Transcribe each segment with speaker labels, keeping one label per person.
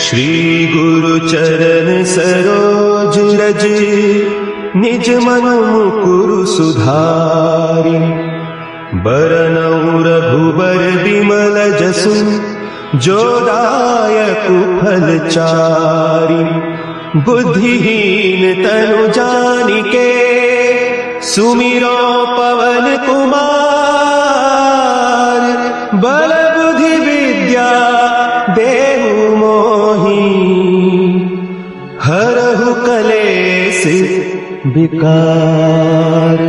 Speaker 1: श्री गुरु चरण सरोज रज निज मनु मुकुरु सुधारि बरनउँ रघुबर बिमल जसु जो दायक फलचारि बुद्धिहीन तनु जानिके सुमिरो पवन कुमार बल बुद्धि विद्या देहु मोहि हरहु कलेस विकार।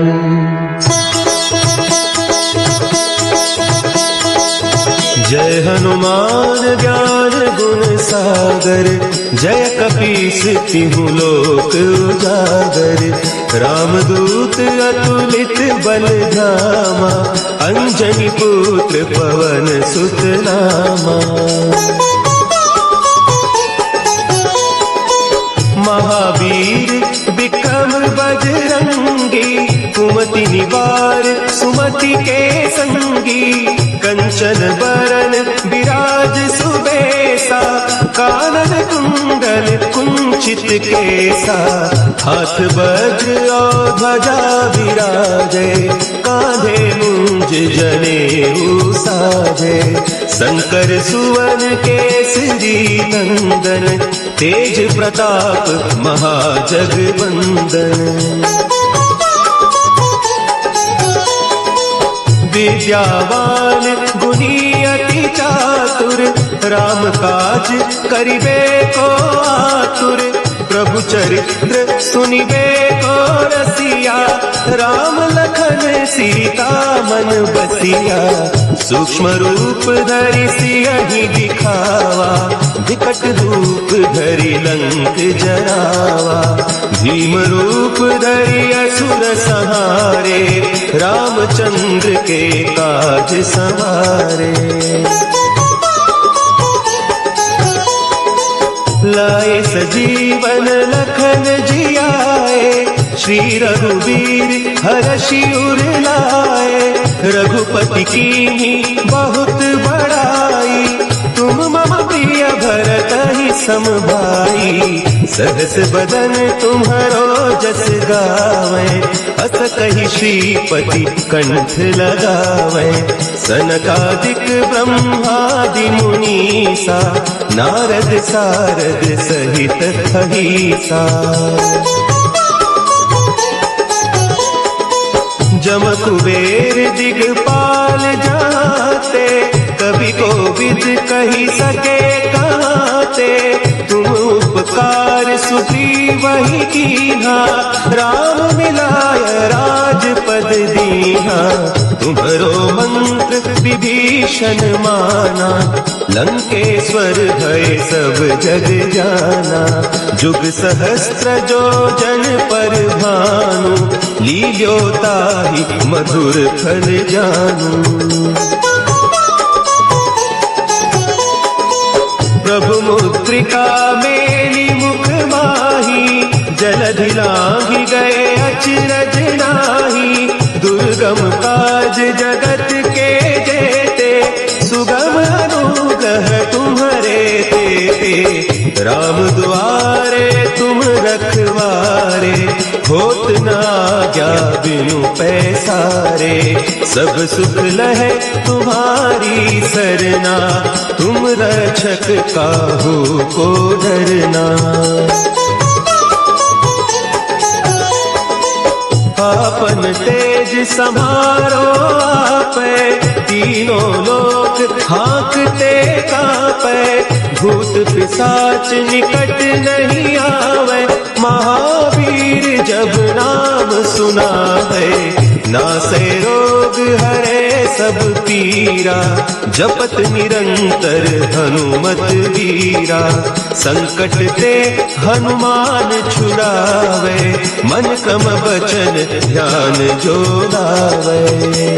Speaker 1: जय हनुमान ज्ञान गुण सागर जय कपीस तिहु लोक उजागर रामदूत अतुलित बल धामा अंजनी पुत्र पवन सुत नामा। महावीर विक्रम बजरंगी कुमति निवार सुमति के संगी कंचन बरन विराज सुबेसा कानन कुंडल कुंचित केसा हाथ वज्र और ध्वजा विराजे कांधे मुंज जनेऊ साजे शंकर सुवन केसरी नंदन तेज प्रताप महाजगवंदन। विद्यावान गुणी अति चातुर राम काज करिबे को आतुर प्रभु चरित्र सुनिबे को रसिया राम लखन सीता मन बसिया सूक्ष्म रूप धरि सियहि दिखावा विकट रूप धरि लंक जरावा भीम रूप धरि असुर संहारे रामचंद्र के काज सवारे। लाए सजीवन लखन जियाए श्री रघुवीर हरषि उर लाए रघुपति कीन्ही बहुत बड़ाई तुम मम प्रिय भरत ही सम भाई सहस बदन तुम्हरो जस गावे अस कहि श्रीपति कंठ लगावे सनकादिक ब्रह्मादि मुनीसा नारद सारद सहित अहिसा। जम कुबेर दिगपाल जाते कभी कोविद कही सके कहते तुम उपकार सुग्रीव ही कीन्हा राम मिलाय राजपद दीन्हा तुम्हरो मंत्र विभीषण माना लंकेश्वर भय सब जग जाना जुग सहस्त्र जो जन पर भानु लील्योताहि मधुर फल जानू। प्रभु मुद्रिका मेली मुख माही जलधि लांघि गए अचरज नाहि दुर्गम काज जगत के जेते सुगम अनुग्रह तुम्हरे तेते राम दुआरे तुम रखवारे होत न आज्ञा बिनु पैसारे सब सुख लहे तुम्हारी सरना तुम रक्षक काहू को डरना। आपन तेज समारो आपे तीनों लोक हाँकते कापे भूत पिशाच निकट नहीं आवे महावीर जब नाम सुनावे नासे रोग हरे सब पीरा जपत निरंतर हनुमत वीरा संकट ते हनुमान छुड़ावे मन क्रम वचन ध्यान जो लावे।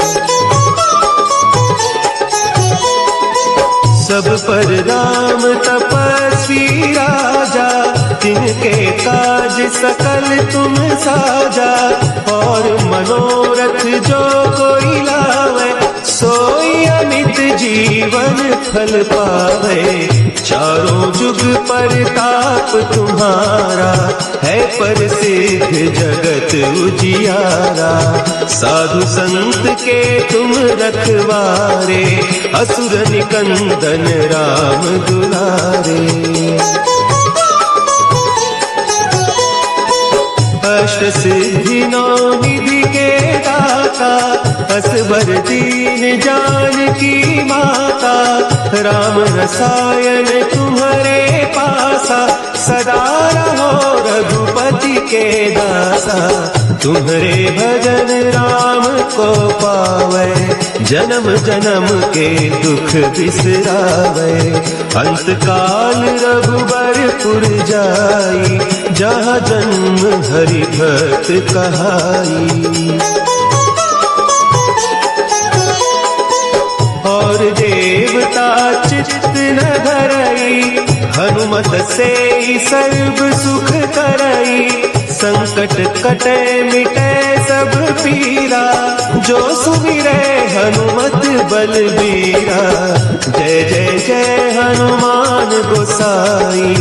Speaker 1: सब पर राम तपस्वी राजा तिनके काज सकल तुम साजा और मनोरथ जो कोई लावे सोई अमित जीवन फल पावे। चारों जुग परताप तुम्हारा है प्रसिद्ध जगत उजियारा। साधु संत के तुम रखवारे असुर निकंदन राम दुलारे। अष्ट सिद्धि नौ निधि के दाता असबर दीन जानकी माता। राम रसायन तुम्हारे पासा सदा रहो रघुपति के दासा। तुम्हारे भजन राम को पावे जन्म जन्म के दुख बिसरावे। अंत काल रघुबरपुर जाई जहाँ जन्म हरि भक्त कहाई। और देवता चित्त न धरई हनुमत से सर्व सुख करई। संकट कटे मिटे सब पीरा जो सुमिरे हनुमत बलबीरा। जय जय जय हनुमान गोसाई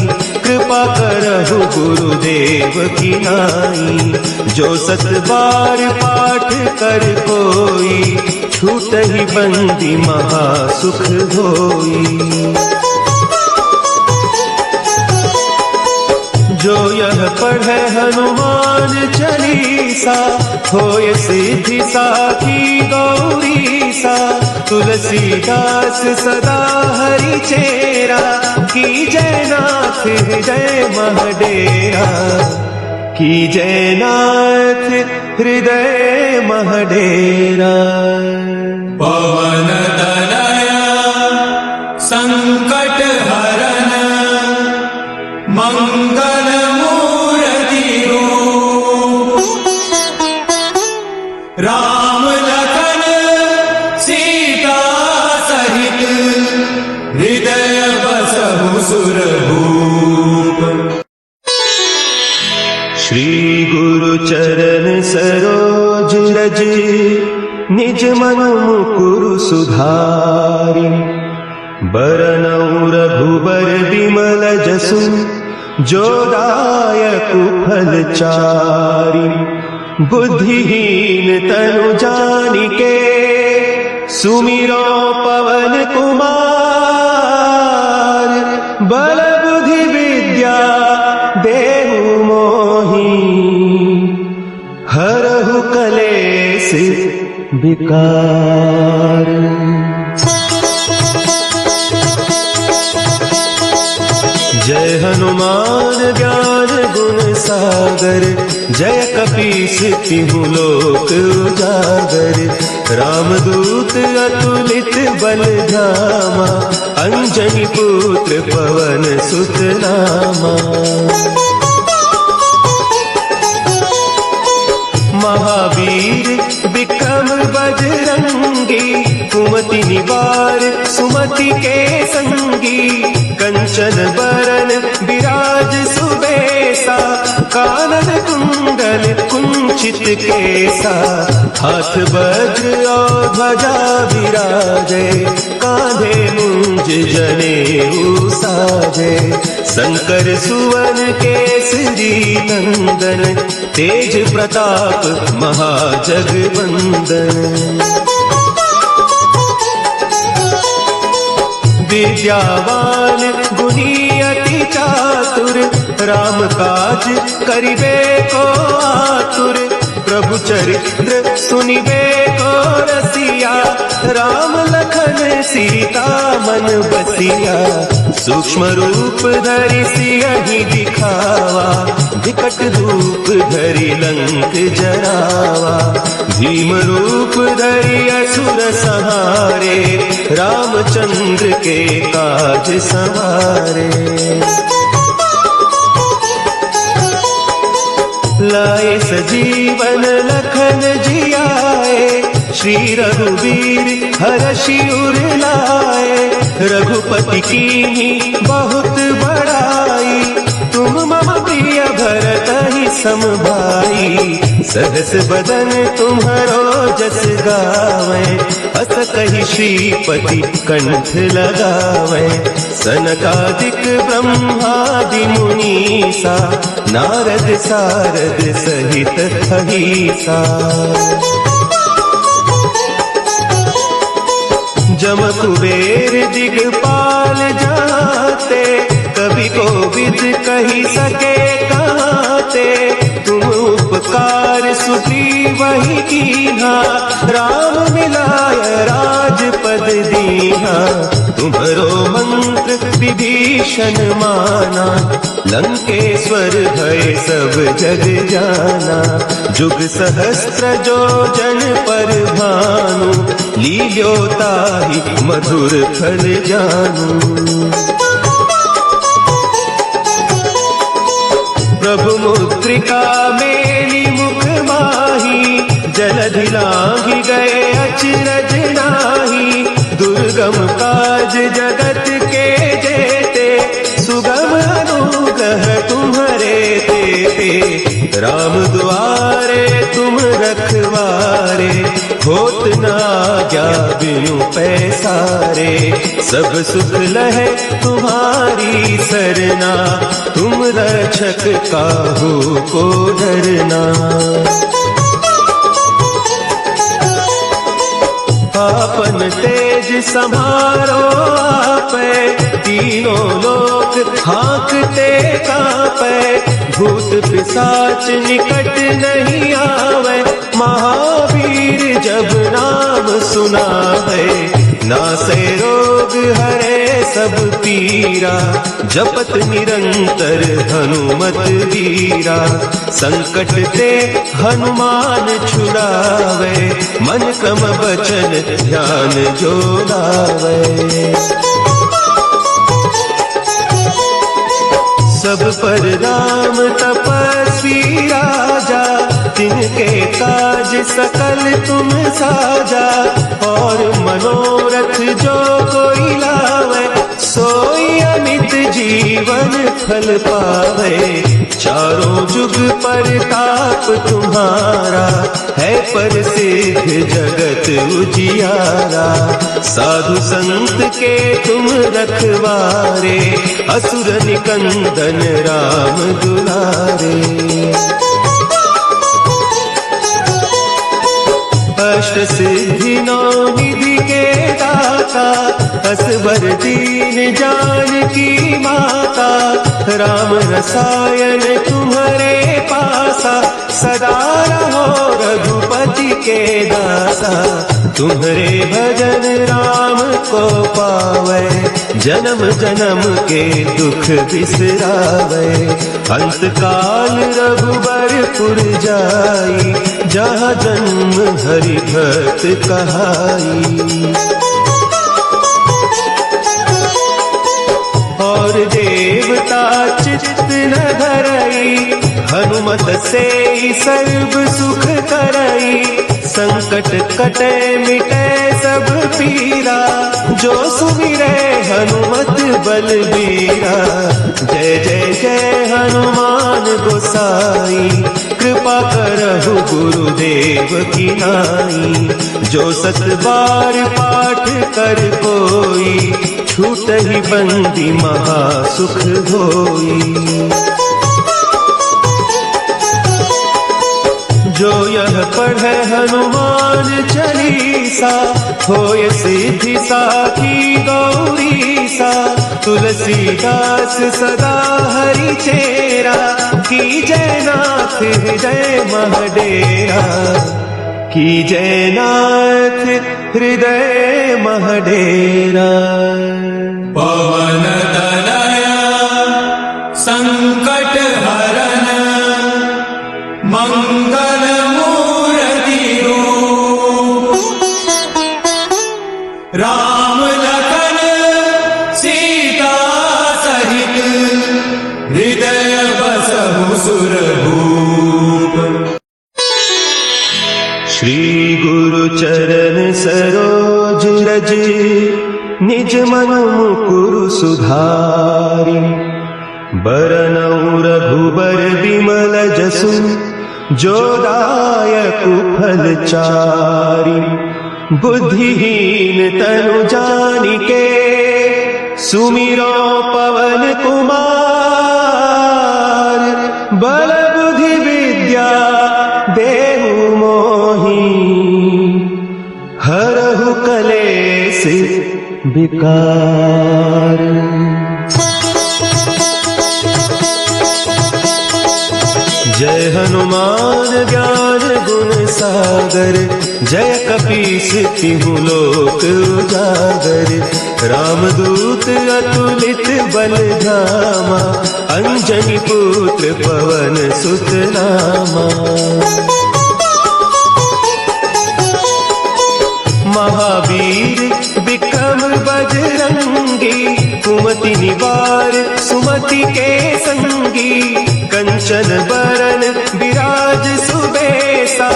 Speaker 1: कृपा करहु गुरुदेव की नाई। जो सत बार पाठ कर कोई छूट ही बंदी महा सुख होई। जो यह पढ़े हनुमान चालीसा होय सिद्धि साखी गौरीसा। तुलसीदास सदा हरि चेरा की जय नाथ हृदय महडेरा। की जय नाथ हृदय महडेरा।
Speaker 2: पवन तनया संकट हरन मंगल मूर्ति रूप। राम लखन सीता सहित हृदय बसहु सुरभूप।
Speaker 1: श्री गुरु चरण सरोज रज निज मन मुकुरु सुधारि। बरनउँ रघुबर बिमल जसु जो दायक फल चारि। बुद्धिहीन तनु जानिके सुमिरो पवन कुमार। बल बुद्धि विद्या देहु मोहि हरहु कलेश विकार। जय हनुमान ज्ञान गुण सागर। जय कपीस तिहु लोक उजागर। रामदूत अतुलित बल धामा। अंजनी पुत्र पवन सुत नामा। महावीर विक्रम बजरंगी। कुमति निवार सुमति के संगी। कंचन बरन विराज सुबेसा। कानन कुंडल कुंचित केसा। हाथ वज्र और ध्वजा विराजे। कांधे मुंज जनेऊ साजे। शंकर सुवन केसरी नंदन। तेज प्रताप महाजगवंदन। विद्यावान गुणी अति चातुर। राम काज करिबे को आतुर। प्रभु चरित्र सुनिबे को रसिया। राम लखन सीता मन बसिया। सूक्ष्म रूप धरि सियहि दिखावा। विकट रूप धरि लंक जरावा। भीम रूप धरि असुर संहारे। रामचंद्र के काज सवारे। लाए सजीवन लखन जियाए। श्री रघुवीर हरषि उर लाए। रघुपति कीन्ही बहुत बड़ाई। तुम मम प्रिय भरत ही सम भाई। सहस बदन तुम्हारो जस गावे, अस कही श्रीपति कंठ लगावे। सनकादिक ब्रह्मादि मुनीसा, नारद सारद सहित अहिसा। जम कुबेर दिगपाल जाते, कवि को विद कही सके कहते। तुम उपकार सुग्रीव वही कीन्हा, राम मिलाय राजपद दीन्हा। तुम्हरो मंत्र विभीषण माना, लंकेश्वर भय सब जग जाना। जुग सहस्त्र जो जन पर भानु, लील्यो ताहि मधुर फल जानू। प्रभु मुद्रिका मेली मुख माही, जलधि लांघि गए अचरज नाही। दुर्गम काज जगत के जेते, सुगम अनुग्रह तुम्हारे तेते। राम द्वारे तुम रखवारे, होत न आज्ञा बिनु पैसारे। सब सुख लहे तुम्हारी सरना, तुम रक्षक काहू को डरना। आपन तेज समारो आपे, तीनों लोक हाँकते कापे। भूत पिशाच निकट नहीं आवे, महावीर जब नाम सुनावे। नासे रोग हरे सब पीरा, जपत निरंतर हनुमत वीरा। संकट ते हनुमान छुड़ावे, मन क्रम बचन ध्यान जो लावे। सब पर राम तपस्वी राजा, तिनके काज सकल तुम साजा। और मनोरथ जो कोई लावे, सोई अमित जीवन फल पावे। चारों जुग परताप तुम्हारा, है प्रसिद्ध जगत उजियारा। साधु संत के तुम रखवारे, असुर निकंदन राम दुलारे। अष्ट सिद्धि नौ निधि के दाता, असवर दीन जानकी माता। राम रसायन तुम्हारे पासा, सदा रहो रघुपति के दासा। तुम्हारे भजन राम को पावे, जन्म जन्म के दुख बिसरावे। अंत काल रघुबरपुर जाई, जहाँ जन्म हरि भक्त कहाई। और देवता चित्त न धरई, हनुमत से सर्व सुख करई। संकट कटे मिटे सब पीरा, जो सुमिरे हनुमत बलबीरा। जय जय जय हनुमान गोसाई, कृपा करहु गुरुदेव की नाई। जो सत बार पाठ कर कोई, छूट ही बंदी महा सुख होई। जो यह पढ़े हनुमान चालीसा, होय सिद्धि साखी गौरीसा। तुलसीदास सदा हरि चेरा, की जय नाथ हृदय महडेरा। की जय नाथ हृदय महडेरा।
Speaker 2: पवन तनया संकट हरन, मंगल मूर्ति रूप। राम लखन सीता सहित, हृदय बसहु सुरभूप।
Speaker 1: श्री गुरु चरण सरोज रज, निज मन मुकुरु सुधारि। बरनउँ रघुबर बिमल जसु, जो दायक फलचारी, बुद्धिहीन तनु जानिके, सुमिरो पवन कुमार, बल बुद्धि विद्या देहु मोहि, हरहु कलेस विकार। जय हनुमान ज्ञान गुण सागर, जय कपीस तिहु लोक उजागर। रामदूत अतुलित बल धामा, अंजनी पुत्र पवन सुत नामा। महावीर विक्रम बजरंगी, कुमति निवार सुमति के संगी। कंचन बरन विराज सुबेसा,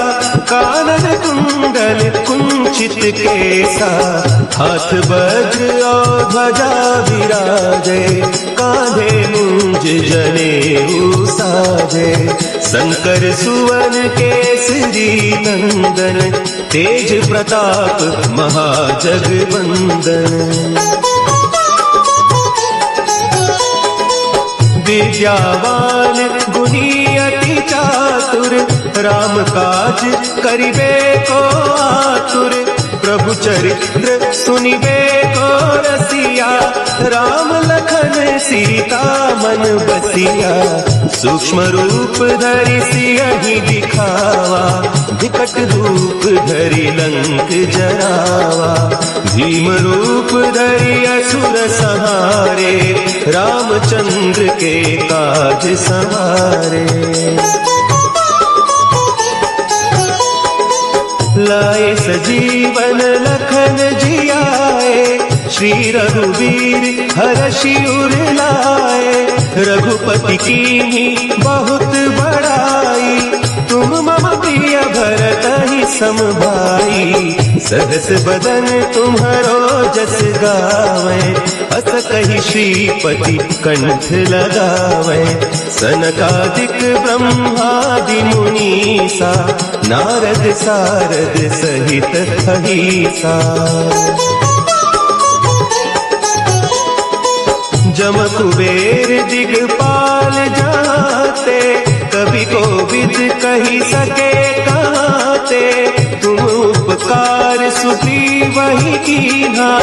Speaker 1: कानन कुंडल कुंचित केसा। हाथ वज्र और ध्वजा विराजे, कांधे मुंज जनेऊ साजे। शंकर सुवन केसरी नंदन, तेज प्रताप महाजगवंदन। विद्यावान गुणी अति चातुर, राम काज करिबे को आतुर। प्रभु चरित्र सुनिबे को रसिया, राम लखन सीता मन बसिया। सूक्ष्म रूप धरि सियहि दिखावा, विकट रूप धरि लंक जरावा। भीम रूप धरि असुर संहारे, रामचंद्र के काज सवारे। लाए सजीवन लखन जियाए, श्री रघुवीर हरषि उर लाए। रघुपति कीन्ही बहुत बड़ाई, तुम मम प्रिय भरतहि सम भाई। सहस बदन तुम्हरो जस गावे, अस कहि श्रीपति कंठ लगावे। सनकादिक ब्रह्मादि मुनीसा, नारद सारद सहित अहीसा। जम कुबेर दिगपाल जाते, कवि कोविद कही सके काते। तुम उपकार सुग्रीवहि कीन्हा,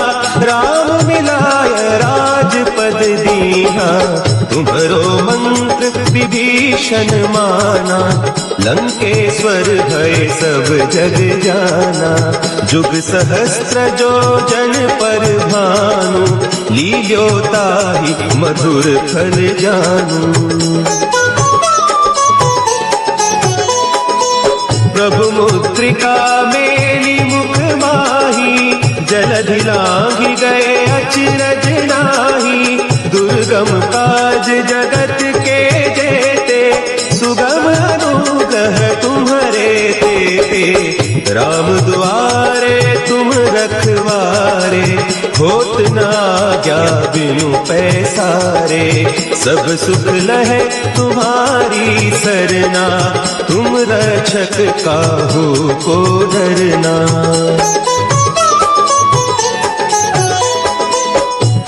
Speaker 1: राम मिलाय राजपद दीन्हा। तुम्हरो मंत्र विभीषण माना, लंकेश्वर भय सब जग जाना। जुग सहस्त्र जो जन पर भानु, लील्यो ताहि मधुर फल जानू। प्रभु मुद्रिका मेली मुख माही, जलधि लांघि गए अचरज नाही। दुर्गम काज जगत के जेते, सुगम अनुग्रह तुम्हरे तेते। राम दुआरे तुम रखवारे, होत न आज्ञा बिनु पैसारे। सब सुख लहे तुम्हारी सरना, तुम रक्षक काहू को डरना।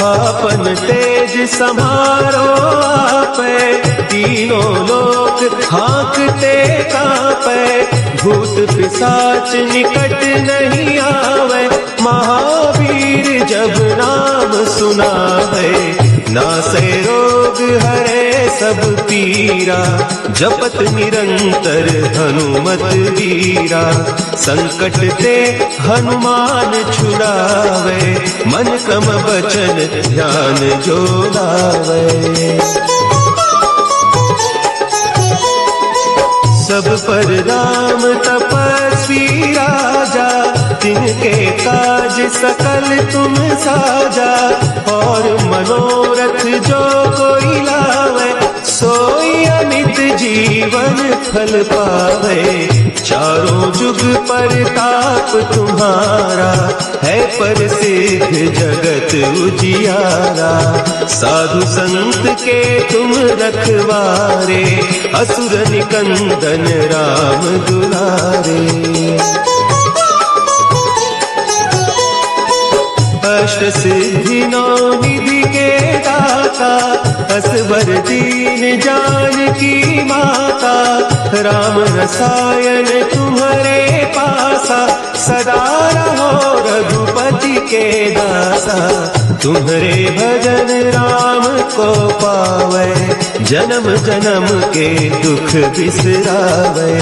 Speaker 1: आपन तेज समारो आपे, तीनों लोक हाँकते कापे। भूत पिशाच निकट नहीं आवे, महावीर जब नाम सुनावे। नासे रोग हरे सब पीरा, जपत निरंतर हनुमत वीरा। संकट ते हनुमान छुड़ावे, मन क्रम वचन ध्यान जो लावे। सब पर राम तपस्वी राजा, तिनके काज सकल तुम साजा। और मनोरथ जो कोई लावे, सोई अमित जीवन फल पावे। चारों जुग परताप तुम्हारा है प्रसिद्ध जगत उजियारा। साधु संत के तुम रखवारे असुर निकंदन राम दुलारे। अष्ट सिद्धि नौ निधि के दाता असवर दीन जानकी माता। राम रसायन तुम्हारे पासा सदा रहो रघुपति के दासा। तुम्हारे भजन राम को पावे जन्म जन्म के दुख बिसरावे।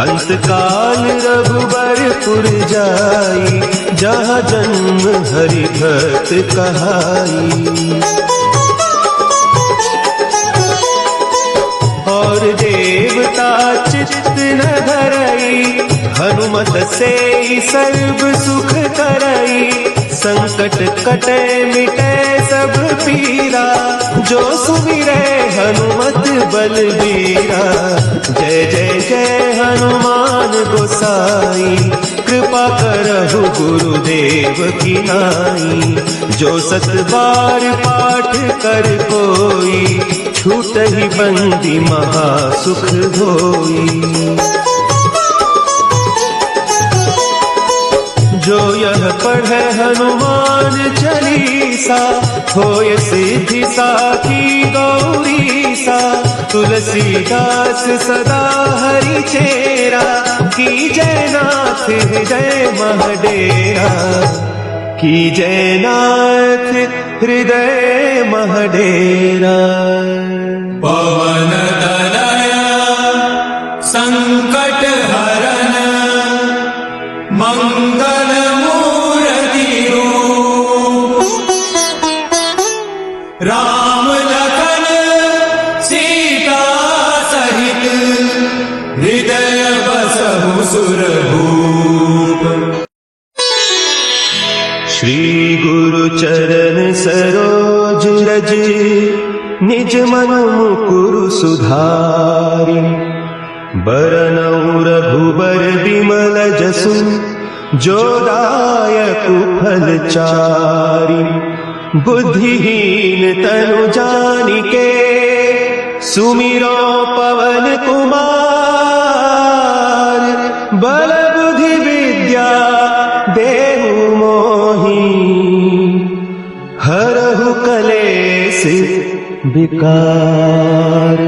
Speaker 1: अंत काल रघुबरपुर जाई जहाँ जन्म हरि भक्त कहाई। और देवता चित्त न धरई हनुमत से सर्व सुख करई। संकट कटे मिटे सब पीरा जो सुमिरे हनुमत बलबीरा। जय जय जय हनुमान गोसाई कृपा करहु गुरुदेव की नाई। जो सत बार पाठ कर कोई छूट ही बंदी महा सुख होई। जो यह पढ़े हनुमान चालीसा होय सिद्धि साखी गौरीसा। तुलसीदास सदा हरि चेरा की जय नाथ हृदय महडेरा। की जय नाथ हृदय महडेरा।
Speaker 2: पवन तनय संकट हरन मंगल मूर्ति रूप। राम लखन सीता सहित हृदय बसहु सुरभूप।
Speaker 1: श्री गुरु चरण सरोज रज निज मन मुकुरु सुधारि। बरनउँ रघुबर बिमल जसु जो दायक फल चारि। बुद्धिहीन तनु जानिके सुमिरो पवन कुमार। बल बुद्धि विद्या देहु मोहि हरहु कलेस विकार।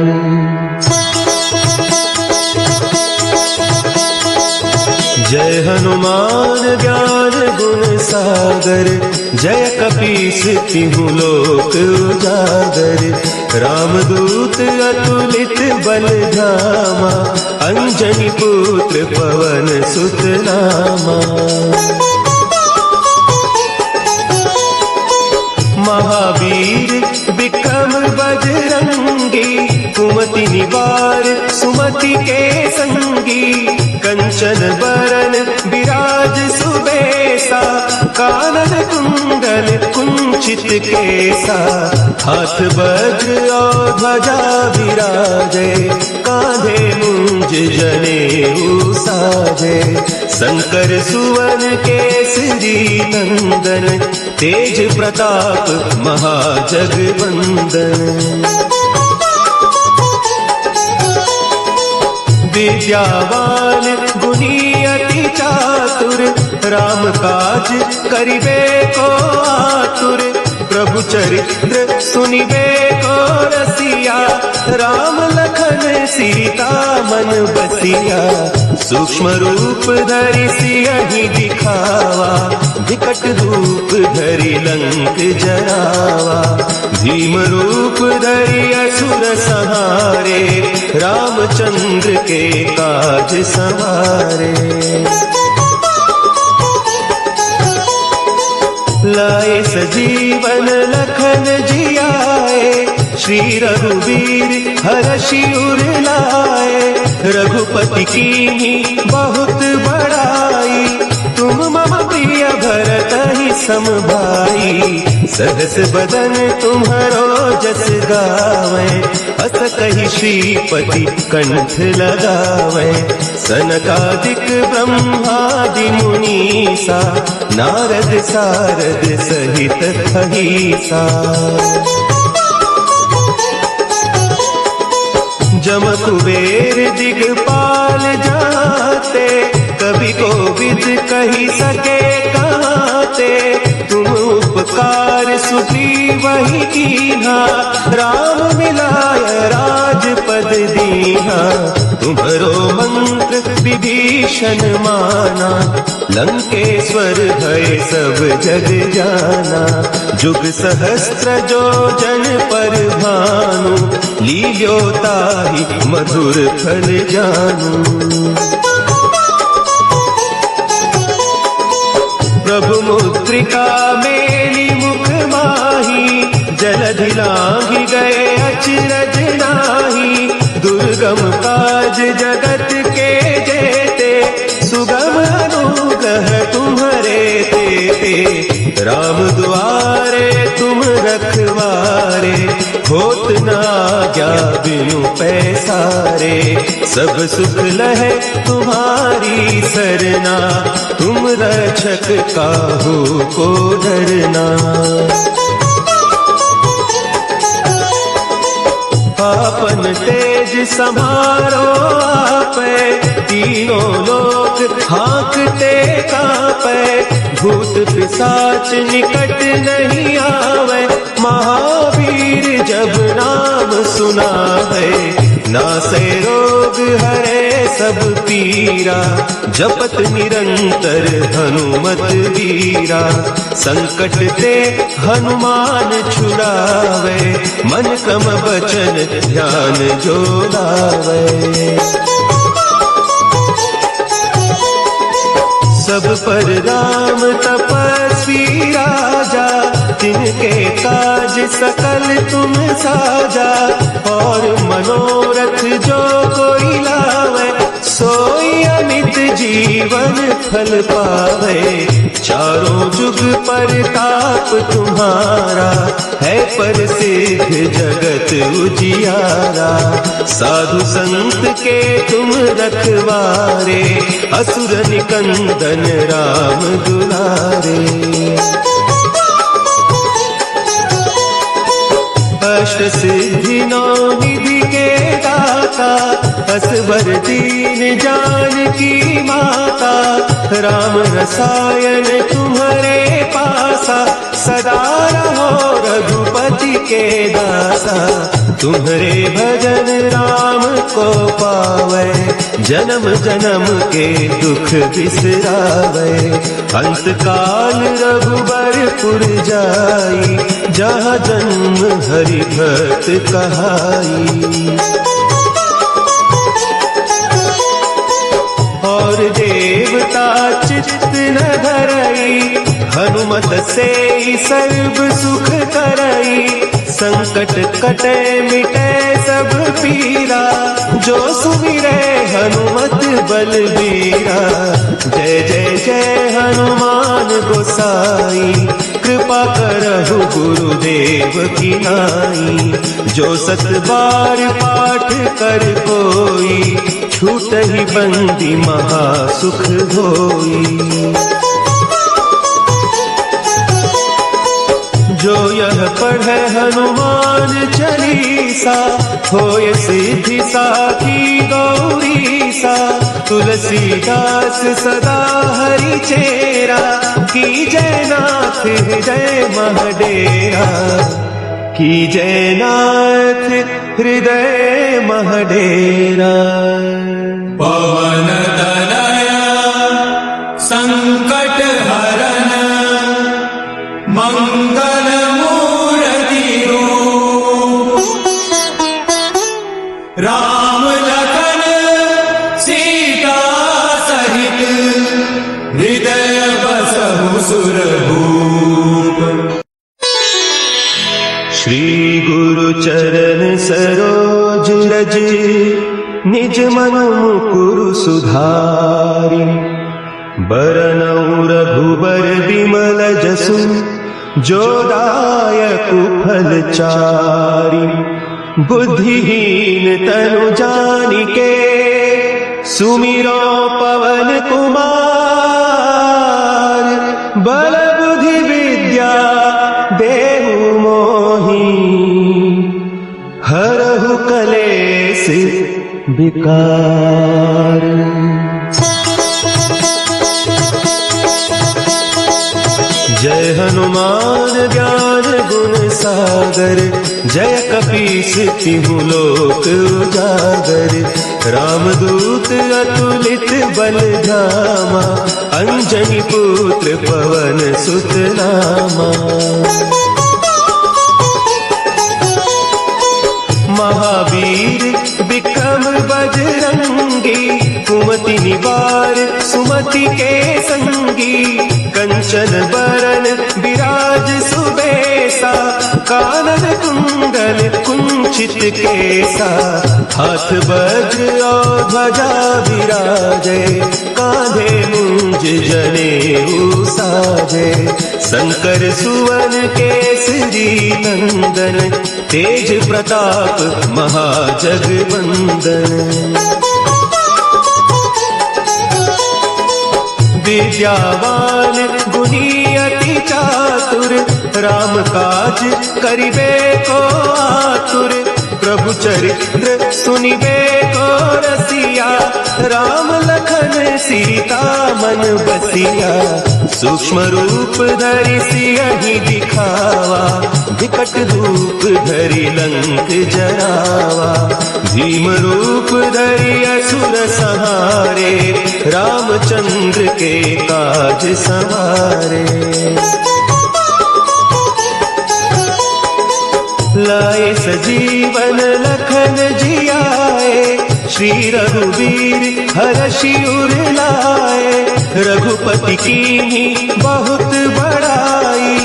Speaker 1: जय हनुमान ज्ञान गुण सागर जय कपीस तिहु लोक उजागर। रामदूत अतुलित बल धामा अंजनी पुत्र पवन सुत नामा। महावीर विक्रम बजरंगी कुमति निवार सुमति के संगी। कंचन बरन विराज सुबेसा कानन कुंडल कुंचित केसा। हाथ वज्र और ध्वजा विराजे कांधे मुंज जनेऊ साजे। शंकर सुवन केसरी नंदन तेज प्रताप महाजगवंदन। विद्यावान गुणी अति चातुर राम काज करिबे को आतुर। प्रभु चरित्र सुनिबे को रसिया राम लखन सीता मन बसिया। सूक्ष्म रूप धरि सियहि दिखावा विकट रूप धरि लंक जरावा। भीम रूप धरि असुर संहारे रामचंद्र के काज संवारे। लाए सजीवन लखन जियाए श्री रघुवीर हरषि उर लाए। रघुपति कीन्ही बहुत बड़ाई तुम मम प्रिय भरत ही सम भाई, सहस बदन तुम्हारो जस गावे, अस कही श्रीपति कंठ लगावे। सनकादिक ब्रह्मादि मुनीसा, नारद सारद सहित अहिसा। जम कुबेर दिगपाल जाते, कभी कोविद कही सके कहते। तुम उपकार सुफी वही कीन्हा, राम मिलाय राजपद दीन्हा। तुम्हरो मंत्र विभीषण माना, लंकेश्वर भय सब जग जाना। जुग सहस्त्र जो जन पर भानु, लील्यो ताहि मधुर फल जानू। प्रभु मुद्रिका मेली मुख माही, जलधि लांघि गए अचरज नाही। दुर्गम काज जगत के जेते, सुगम अनुग्रह तुम्हारे तेते। राम दुआरे तुम रखवारे, होत न आज्ञा बिनु पैसारे। सब सुख लहे तुम्हारी सरना, तुम रक्षक काहू को डरना। आपन तेज समारो आपे, तीनों लोक हाँकते कांपे। भूत पिशाच निकट नहीं आवे, महावीर जब नाम सुनावे। नासे रोग हरे सब पीरा, जपत निरंतर हनुमत वीरा। संकट ते हनुमान छुड़ावे, मन क्रम वचन ध्यान जो लावे। सब पर राम तपस्वी राजा, तिनके काज सकल तुम साजा। और मनोरथ जो कोई लावे, सोई अमित जीवन फल पावे। चारों जुग परताप तुम्हारा, है प्रसिद्ध जगत उजियारा। साधु संत के तुम रखवारे, असुर निकंदन राम दुलारे। अष्ट सिद्धि नौ निधि के दाता, असवर दीन जानकी माता। राम रसायन तुम्हारे पासा, सदा रहो रघुपति के दासा। तुम्हारे भजन राम को पावे, जन्म जन्म के दुख बिसरावे। अंत काल रघुबरपुर जाई, जहाँ जन्म हरि भक्त कहाई। और देवता चित्त न धरई, हनुमत से सर्व सुख करई। संकट कटे मिटे सब पीरा, जो सुमिरे हनुमत बलबीरा। जय जय जय हनुमान गोसाई, कृपा करहु गुरुदेव की नाई। जो सत बार पाठ कर कोई, छूट ही बंदी महा सुख होई। जो यह पढ़े हनुमान चालीसा, होय सिद्धि साखी गौरीसा। तुलसीदास सदा हरि चेरा, की जय नाथ हृदय महडेरा। की जय नाथ हृदय महडेरा।
Speaker 2: पवन तनया संकट हरन, मंगल मूर्ति रूप। राम लखन सीता सहित, हृदय बसहु सुरभूप।
Speaker 1: श्री गुरु चरण सरोज रज, निज मन मुकुर सुधारि। बरनउँ रघुबर बिमल जसु जो दायकु फल चारि। बुद्धिहीन तनु जानिके सुमिरो पवन कुमार। बल बुद्धि विद्या देहु मोहि हरहु कलेस विकार। जय हनुमान ज्ञान गुण सागर। जय कपीस तिहु लोक उजागर। रामदूत अतुलित बल धामा। अंजनी पुत्र पवन सुत नामा। महावीर विक्रम बजरंगी। कुमति निवार सुमति के संगी। कंचन बरन विराज सुबेसा। कानन कुंडल कुंचित केसा। हाथ वज्र और ध्वजा विराजे। कांधे मुंज जनेऊ साजे। शंकर सुवन केसरी नंदन। तेज प्रताप महाजगवंदन। विद्यावान गुणी अति चातुर। राम काज करिबे को आतुर। प्रभु चरित्र सुनिबे को रसिया। राम लखन सीता मन बसिया। सूक्ष्म रूप धरि सियहि दिखावा। विकट रूप धरि लंक जरावा। भीम रूप धरि असुर संहारे। रामचंद्र के काज सवारे। लाए सजीवन लखन जियाए। श्री रघुवीर हरषि उर लाए। रघुपति कीन्ही बहुत बड़ाई।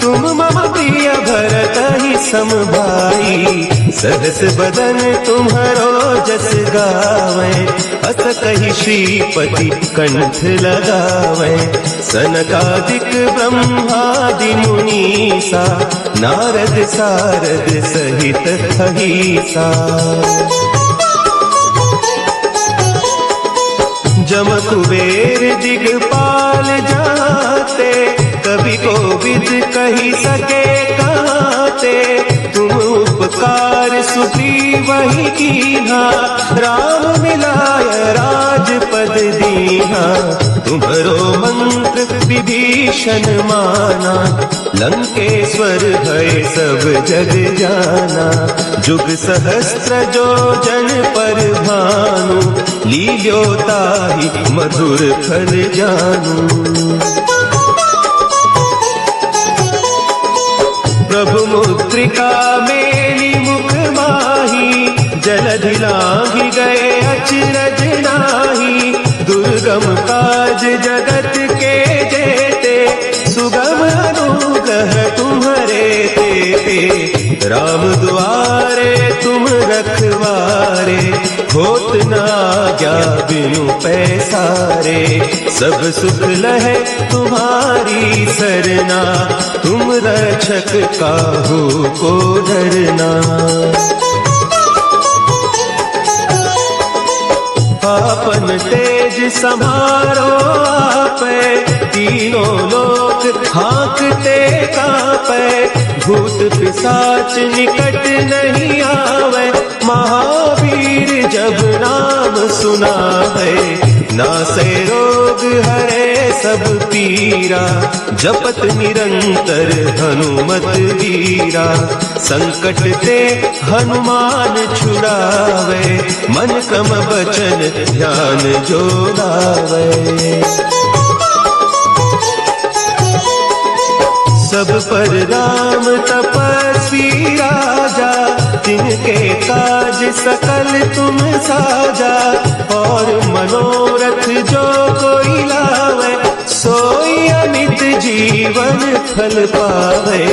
Speaker 1: तुम मम प्रिय भरत ही सम भाई। सहस बदन तुम्हरो जस गावे। अस कहि श्रीपति कंठ लगावे। सनकादिक ब्रह्मादि मुनीसा। नारद सारद सहित अहीसा। जम कुबेर दिगपाल जाते। कवि कोविद कही सके कहते। तुम उपकार सुग्रीव ही कीन्हा। राम मिलाय राजपद दीन्हा। तुम्हरो मंत्र विभीषण माना। लंकेश्वर भय सब जग जाना। जुग सहस्त्र जो जन पर भानु। लील्यो ताहि मधुर फल जानू। प्रभु मुद्रिका मेली मुख माही। जलधि लांघि गए अचरज नाहि। दुर्गम काज जगत के जेते। सुगम अनुग्रह तुम्हरे तेते। राम दुआरे तुम रखवारे। होत न आज्ञा बिनु पैसारे। सब सुख लहे तुम्हारी सरना। तुम रक्षक काहू को डरना। आपन तेज समारो आपे। तीनों लोक हाँकते कांपे। भूत पिशाच निकट नहीं आवे। महावीर जब नाम सुनावे। नासे रोग हरे सब पीरा। जपत निरंतर हनुमत वीरा। संकट ते हनुमान छुड़ावे। मन क्रम वचन ध्यान जो लावे। सब पर राम तपस्वी राजा। तिनके काज सकल तुम साजा। और मनोरथ जो कोई लावे। सोई अमित जी जीवन फल पावे।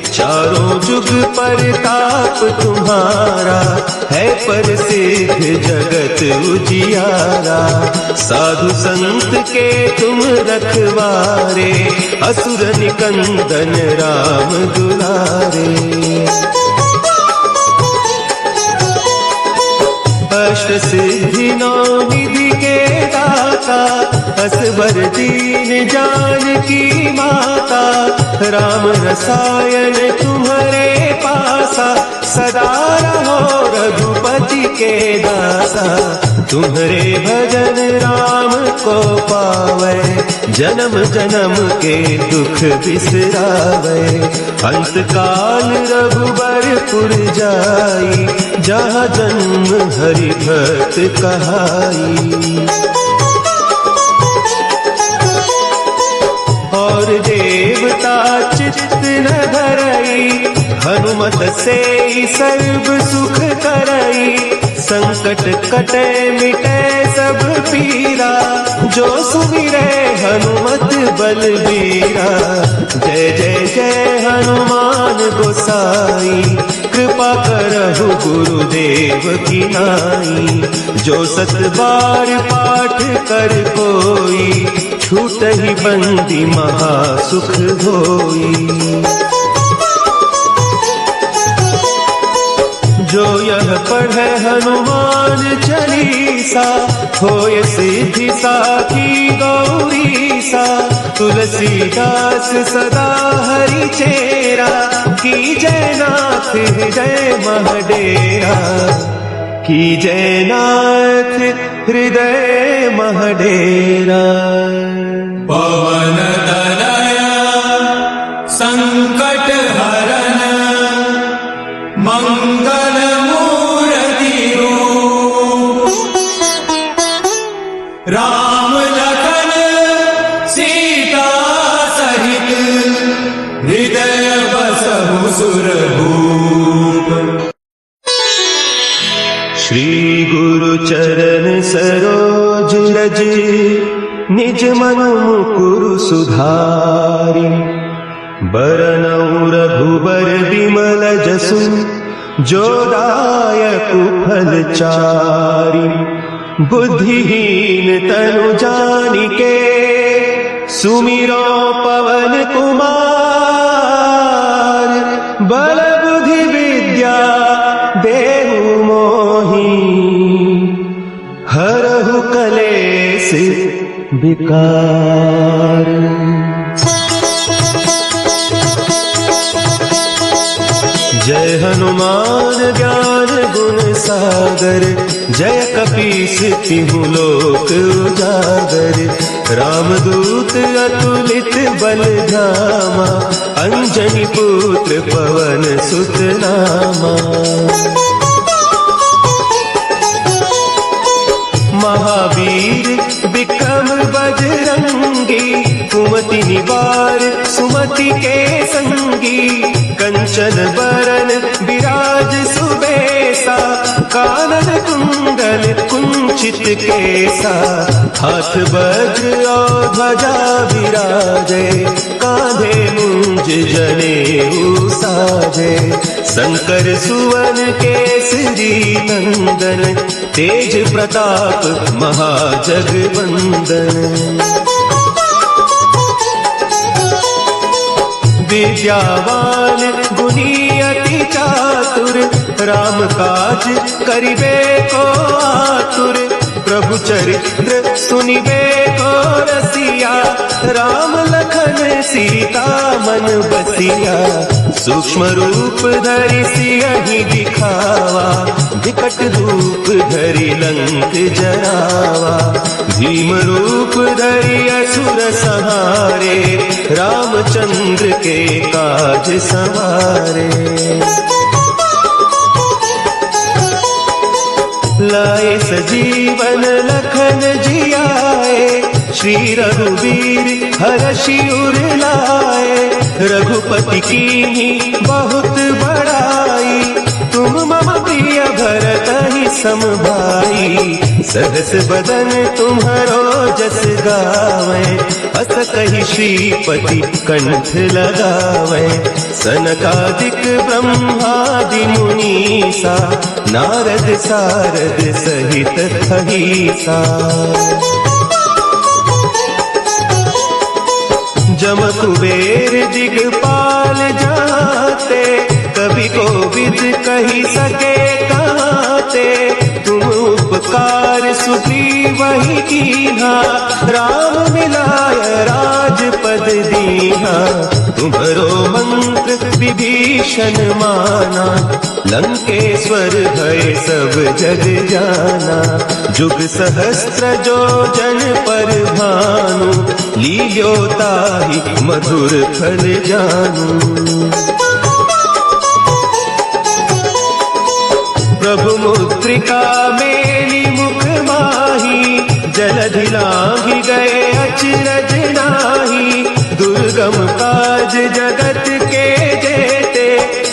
Speaker 1: चारों जुग परताप तुम्हारा है प्रसिद्ध जगत उजियारा। साधु संत के तुम रखवारे असुर निकंदन राम दुलारे। अष्ट सिद्धि नौ निधि के दाता असबर दीन जानकी माता। राम रसायन तुम्हारे पासा सदा रहो रघुपति के दासा। तुम्हारे भजन राम को पावे जन्म जन्म के दुख बिसरावे। अंत काल रघुबरपुर जाई जहाँ जन्म हरि भक्त कहाई। और देवता चित्त न धरई हनुमत से सर्व सुख करई। संकट कटे मिटे सब पीरा जो सुमिरे हनुमत बलबीरा। जय जय जय हनुमान गोसाई कृपा करहु गुरुदेव की नाई। जो सत बार पाठ कर कोई छूट ही बंदी महा सुख होई। जो यह पढ़े हनुमान चालीसा होय सिद्धि साखी गौरीसा। तुलसीदास सदा हरि चेरा की जय नाथ हृदय महडेरा। की जय नाथ हृदय महडेरा।
Speaker 2: पवन तनया संकट हरन मंगल मूर्ति रूप। राम लखन सीता सहित हृदय बसहु सुरभूप।
Speaker 1: श्री गुरु चरण सरोज रज निज मन मुकुर सुधारि। बरनउँ रघुबर बिमल जसु जो दायक फल चारि। बुद्धिहीन तनु जानिके सुमिरो पवन कुमार। बल बुद्धि विद्या देहु मोहि हरहु कलेश विकार। जय हनुमान ज्ञान गुण सागर। जय कपीस तिहु लोक उजागर। रामदूत अतुलित बल धामा। अंजनी पुत्र पवन सुत नामा। महावीर विक्रम बजरंगी। कुमति निवार सुमति के संगी। कंचन बरन विराज सुबेसा। कानन कुंडल कुंचित केसा। हाथ वज्र और ध्वजा विराजे। कांधे मुंज जनेऊ साजे। शंकर सुवन केसरी नंदन। तेज प्रताप महाजगवंदन। विद्यावान गुणी अति चातुर। राम काज करिबे को आतुर। प्रभु चरित्र सुनिबे को रसिया। राम लखन सीता मन बसिया। सूक्ष्म रूप धरि सियहि दिखावा। विकट रूप धरि लंक जरावा। भीम रूप धरि असुर संहारे। रामचंद्र के काज सवारे। लाए सजीवन लखन जियाए। श्री रघुवीर हरषि उर लाए। रघुपति कीन्ही बहुत बड़ाई। तुम मम प्रिय भरत ही सम भाई। सहस बदन तुम्हारो जस गावे, अस कही श्रीपति कंठ लगावे। सनकादिक ब्रह्मादि मुनीसा, नारद सारद सहित अहिसा। जम कुबेर दिगपाल जाते, कभी कोविद कही सके कहते। तुम उपकार सुग्रीव वही कीन्हा, राम मिलाय राजपद दीन्हा। तुम्हरो मंत्र विभीषण माना, लंकेश्वर भय सब जग जाना। जुग सहस्त्र जो जन पर भानु, लील्योताहि मधुर फल जानू। प्रभु मुद्रिका मेली मुख माही, जलधि लांघि गए अचरज नाहि। दुर्गम काज जगत के जेते,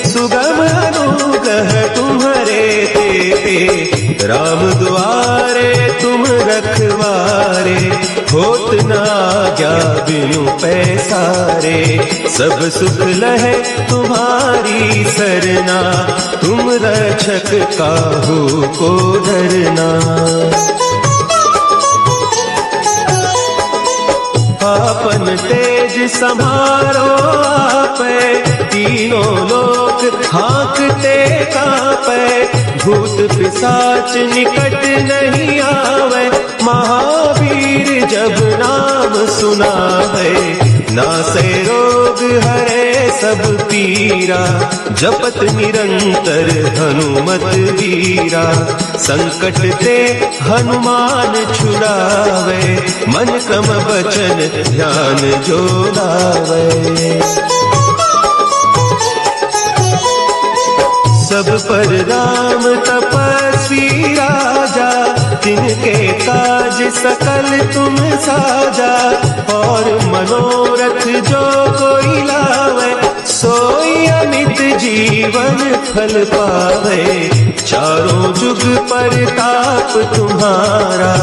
Speaker 1: सुगम अनुग्रह तुम्हारे तेते। राम दुआरे तुम रखवारे, होत न आज्ञा बिनु पैसारे। सब सुख लहे तुम्हारी सरना, तुम रक्षक काहू को डरना। आपन तेज समारो आपे, तीनों लोक हाँकते कापे। भूत पिशाच निकट नहीं आवे, महावीर जब नाम सुनावे। नासे रोग हरे सब पीरा, जपत निरंतर हनुमत वीरा। संकट ते हनुमान छुड़ावे, मन क्रम वचन ध्यान जो लावे। सब पर राम तपस्वी राजा, तिनके काज सकल तुम साजा। और मनोरथ जो कोई लावे, सोई अमित जीवन फल पावे। चारों जुग परताप तुम्हारा,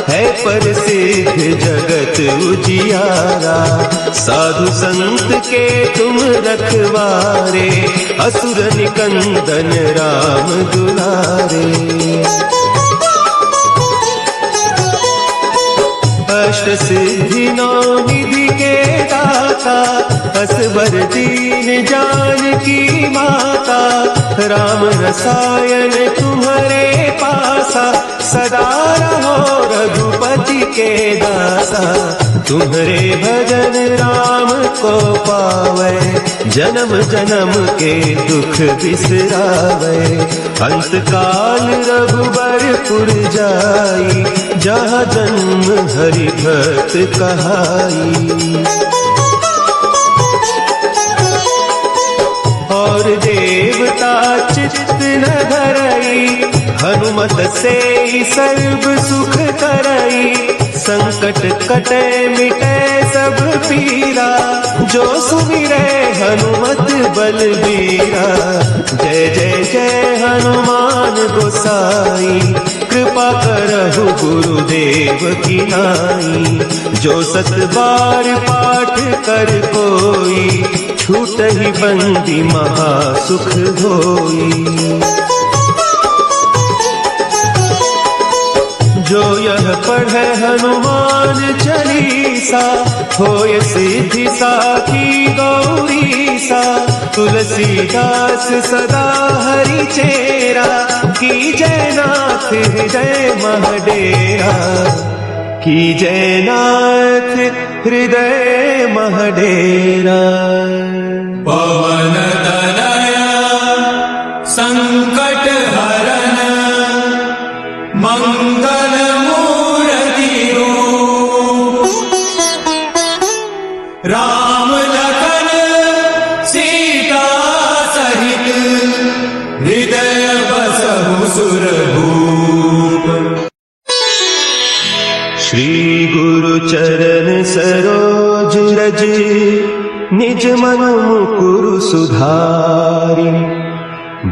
Speaker 1: है प्रसिद्ध जगत उजियारा। साधु संत के तुम रखवारे, असुर निकंदन राम दुलारे। अष्ट सिद्धि नौ निधि के दाता, असवर दीन जानकी माता। राम रसायन तुम्हारे पासा, सदा रहो रघुपति के दासा। तुम्हारे भजन राम को पावे, जन्म जन्म के दुख बिसरावे। अंत काल रघुबरपुर जाई, जहाँ जन्म हरि भक्त कहाई। और देवता चित्त न धरई, हनुमत से सर्व सुख करई। संकट कटे मिटे सब पीरा, जो सुमिरे हनुमत बलबीरा। जय जय जय हनुमान गोसाई, कृपा करहु गुरुदेव की नाई। जो सत बार पाठ कर कोई, छूट ही बंदी महा सुख होई। जो यह पढ़े हनुमान चालीसा, होय सिद्धि साखी गौरीसा। तुलसीदास सदा हरि चेरा, की जय नाथ हृदय महडेरा। की जय नाथ हृदय महडेरा।
Speaker 2: पवन तनया संकट हरन, मंगल मूर्ति रूप। राम लखन सीता सहित, हृदय बसहु सुरभूप।
Speaker 1: श्री गुरु चरण सरोज रज, निज मन मुकुरु सुधारि।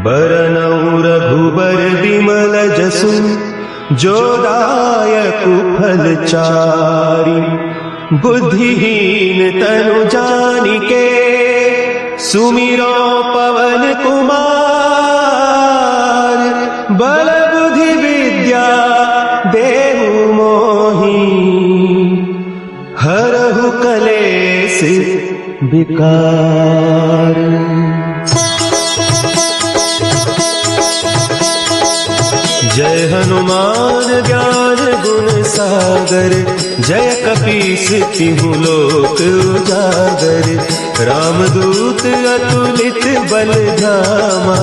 Speaker 1: बरनउँ रघुबर बिमल जसु, जो दायक फलचारी, बुद्धिहीन तनु जानिके, सुमिरो पवन कुमार, बल बुद्धि विद्या देहु मोहि, हरहु कलेस विकार। जय हनुमान ज्ञान गुण सागर, जय कपीस तिहु लोक उजागर। रामदूत अतुलित बल धामा,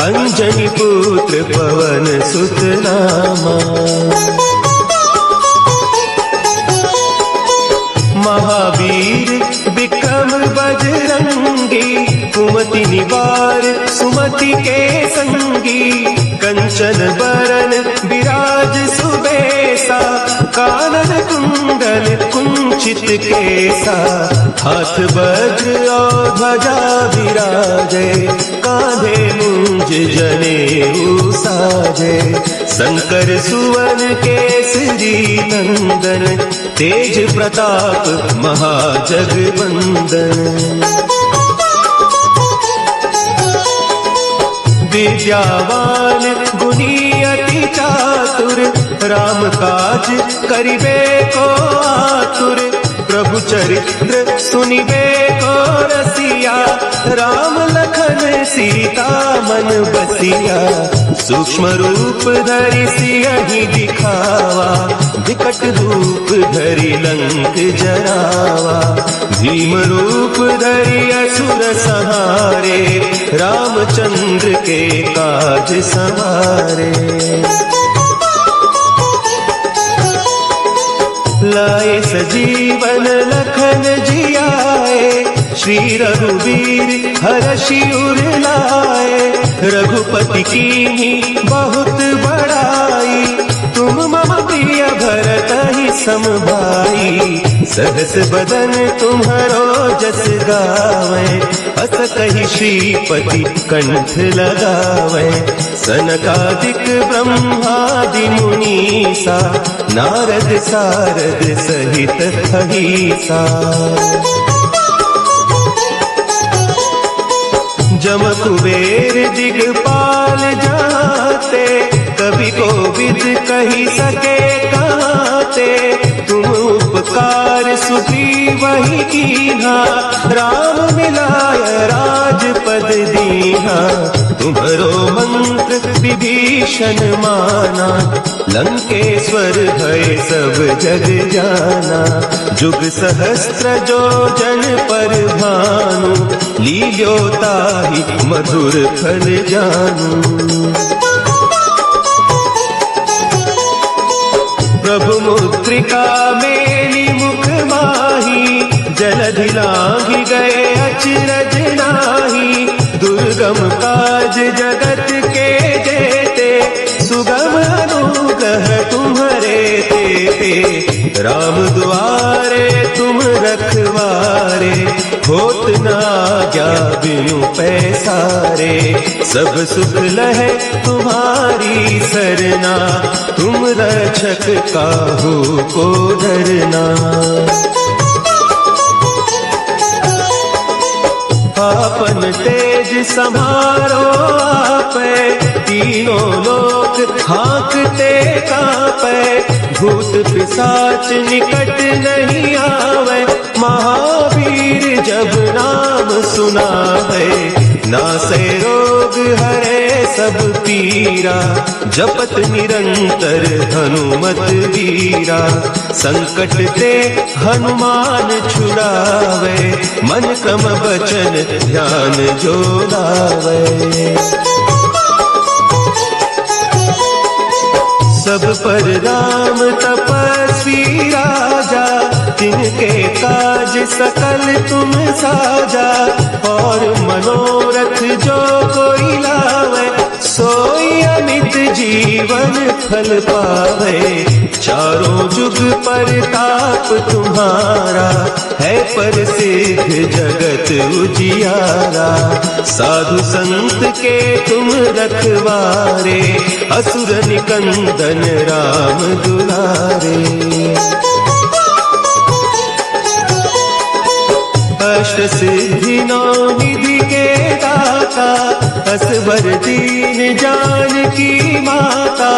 Speaker 1: अंजनी पुत्र पवन सुत नामा। महावीर विक्रम बजरंगी, कुमति निवार सुमति के संगी। कंचन बरन विराज सुबेसा, कानन कुंडल कुंचित केसा। हाथ वज्र और ध्वजा विराजे, कांधे मुंज जनेऊ साजे। शंकर सुवन केसरी नंदन, तेज प्रताप महाजगवंदन। विद्यावान गुणी अति चातुर, राम काज करिबे को आतुर। प्रभु चरित्र सुनिबे को रसिया, राम लखन सीता मन बसिया। सूक्ष्म रूप धरि सियहि दिखावा, विकट रूप धरि लंक जरावा। भीम रूप धरि असुर संहारे, रामचंद्र के काज सवारे। लाए सजीवन लखन जियाए, श्री रघुवीर हरषि उर लाए। रघुपति कीन्ही बहुत बड़ाई, तुम मम प्रिय भरत ही सम भाई। सहस बदन तुम्हरो जस गावे, अस कहि श्रीपति कंठ लगावे। सनकादिक ब्रह्मादि मुनीसा, नारद सारद सहित अहीसा। जम कुबेर दिगपाल जाते, कभी कोविद कही सके काते। तुम उपकार सुग्रीव ही कीन्हा, राम मिलाय राजपद दीन्हा। तुम्हरो मंत्र विभीषण माना, लंकेश्वर भय सब जग जाना। जुग सहस्त्र जो जन पर भानु, लील्यो ताहि मधुर फल जानू। प्रभु मुद्रिका मेली मुख माही, जलधि लांघि गए अचरज नाहि। दुर्गम काज जगत के जेते, सुगम अनुग्रह तुम्हरे तेते। राम दुआरे तुम रखवारे, होत न आज्ञा बिनु पैसारे। सब सुख लहे तुम्हारी सरना, तुम रक्षक काहू को डरना। आपन तेज समारो आपे, तीनों लोक हाँकते कापे। भूत पिशाच निकट नहीं आवे, महावीर जब नाम सुनावे। नासे रोग हरे सब पीरा, जपत निरंतर हनुमत वीरा। संकट ते हनुमान छुड़ावे, मन क्रम वचन ध्यान जो लावे। सब पर राम तपस्वी राजा, जिनके काज सकल तुम साजा। और मनोरथ जो कोई लावे, सोई अमित जीवन फल पावे। चारों जुग परताप तुम्हारा, है प्रसिद्ध जगत उजियारा। साधु संत के तुम रखवारे, असुर निकंदन राम दुलारे। अष्ट सिद्धि नौ निधि के दाता, असवर दीन जानकी माता।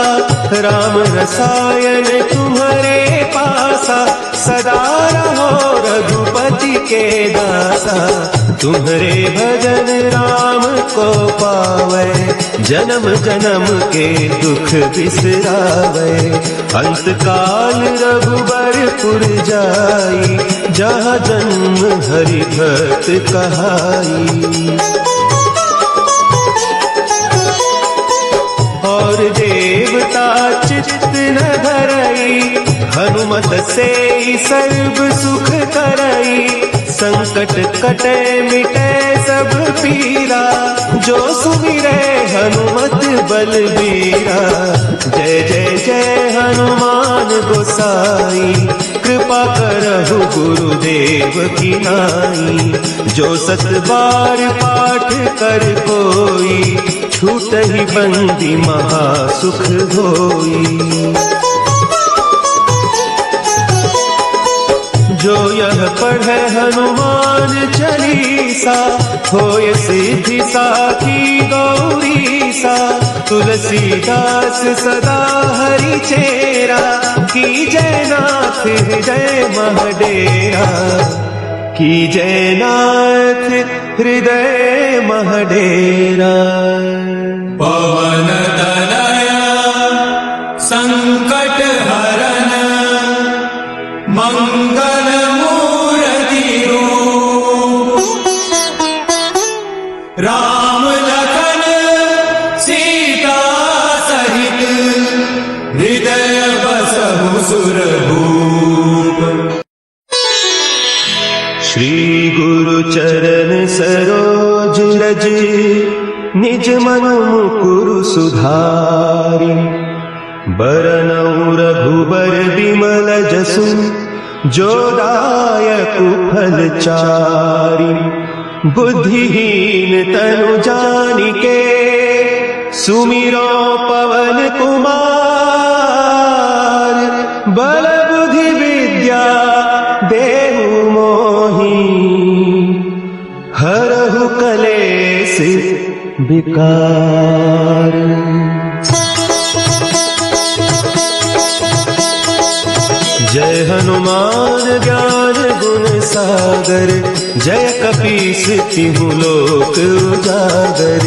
Speaker 1: राम रसायन तुम्हारे पासा, सदा रहो रघुपति के दासा। तुम्हारे भजन राम को पावे, जन्म जन्म के दुख बिसरावे। अंत काल रघुबरपुर जाई, जहाँ जन्म हरि भक्त कहाई। और देवता चित्त न धरई, हनुमत से सर्व सुख करई। संकट कटे मिटे सब पीरा, जो सुमिरे हनुमत बलबीरा। जय जय जय हनुमान गोसाई, कृपा करहु गुरुदेव की नाई। जो सत बार पाठ कर कोई, छूटहि बंदी महा सुख होई। जो यह पढ़े हनुमान चालीसा, होय सिद्धि साखी गौरीसा। तुलसीदास सदा हरि चेरा, कीजय नाथ हृदय महडेरा। कीजय नाथ हृदय महडेरा।
Speaker 2: पवन तनया संकट हरन, मंगल मूर्ति रूप। राम लखन सीता सहित, हृदय बसहु सुरभूप।
Speaker 1: श्री गुरु चरण सरोज रज, निज मन मुकुरु सुधारि। बरनउँ रघुबर बिमल जसु, जो दायक फल चारि। बुद्धिहीन तनु जानिके, सुमिरो पवन कुमार। बल बुद्धि विद्या देहु मोहि, हरहु कलेस विकार। जय हनुमान ज्ञान गुण सागर, जय कपीस तिहु लोक उजागर।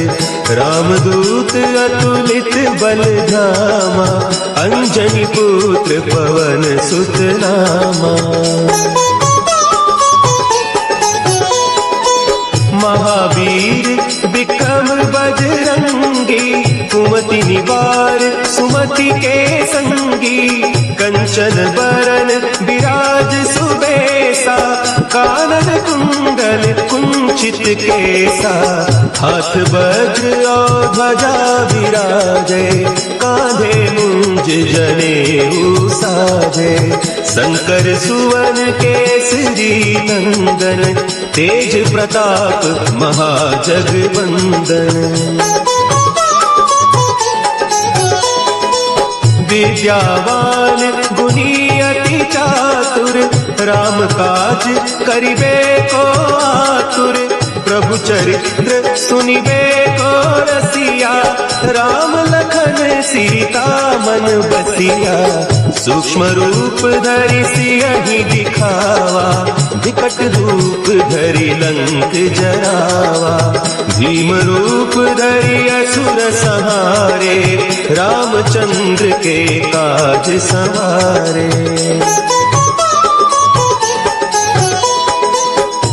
Speaker 1: रामदूत अतुलित बल धामा, अंजनी पुत्र पवन सुत नामा। महावीर विक्रम बजरंगी, कुमति निवार सुमति के संगी। कंचन बरन विराज सुबेसा, कानन कुंडल कुंचित केसा। हाथ वज्र और ध्वजा विराजे, कांधे मुंज जनेऊ साजे। शंकर सुवन केसरी नंदन, तेज प्रताप महाजगवंदन। विद्यावान गुणी अति चातुर, राम काज करिबे को आतुर। प्रभु चरित्र सुनिबे को रसिया, राम लखन सीता मन बसिया। सूक्ष्म रूप धरि सियहि दिखावा, विकट रूप धरि लंक जरावा। भीम रूप धरि असुर संहारे, रामचंद्र के काज सवारे।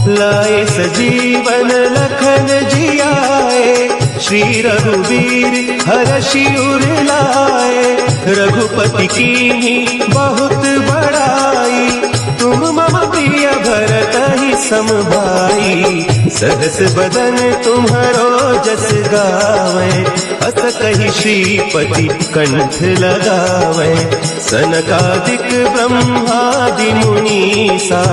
Speaker 1: लाए सजीवन लखन जियाए, श्री रघुवीर हरषि उर लाए। रघुपति कीन्ही बहुत बड़ाई, तुम मम प्रिय भरत ही सम भाई। सहस बदन तुम्हारो जस गावे, अस कहि श्रीपति कंठ लगावे। सनकादिक ब्रह्मादि मुनीसा,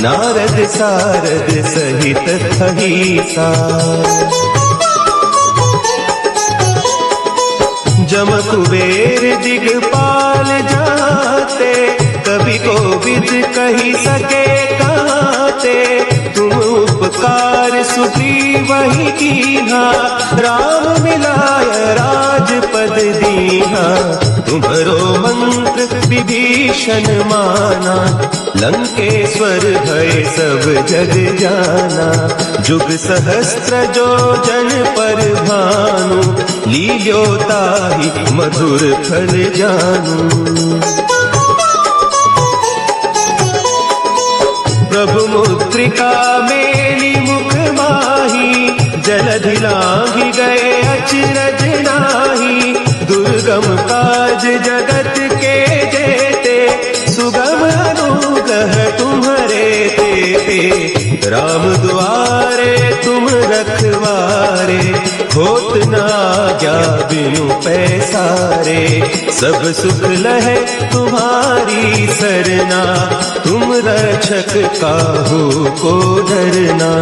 Speaker 1: नारद सारद सहित अहिसा। जम कुबेर दिगपाल जाते, कभी कोविद कही सके कहते। तुम उपकार सुग्रीव वही कीन्हा, राम मिलाय राजपद दीन्हा। तुम्हरो मंत्र विभीषण माना, लंकेश्वर भय सब जग जाना। जुग सहस्त्र जो जन पर भानु, लील्यो ताहि मधुर फल जानू। प्रभु मुद्रिका मेली मुख माही, जलधि लांघि गए अचरज नाहि। दुर्गम काज जगत के जेते, सुगम अनुग्रह तुम्हरे तेते। राम दुआरे तुम रखवारे, होत न आज्ञा बिनु पैसारे। सब सुख लहे तुम्हारी सरना, तुम रक्षक काहू को डरना।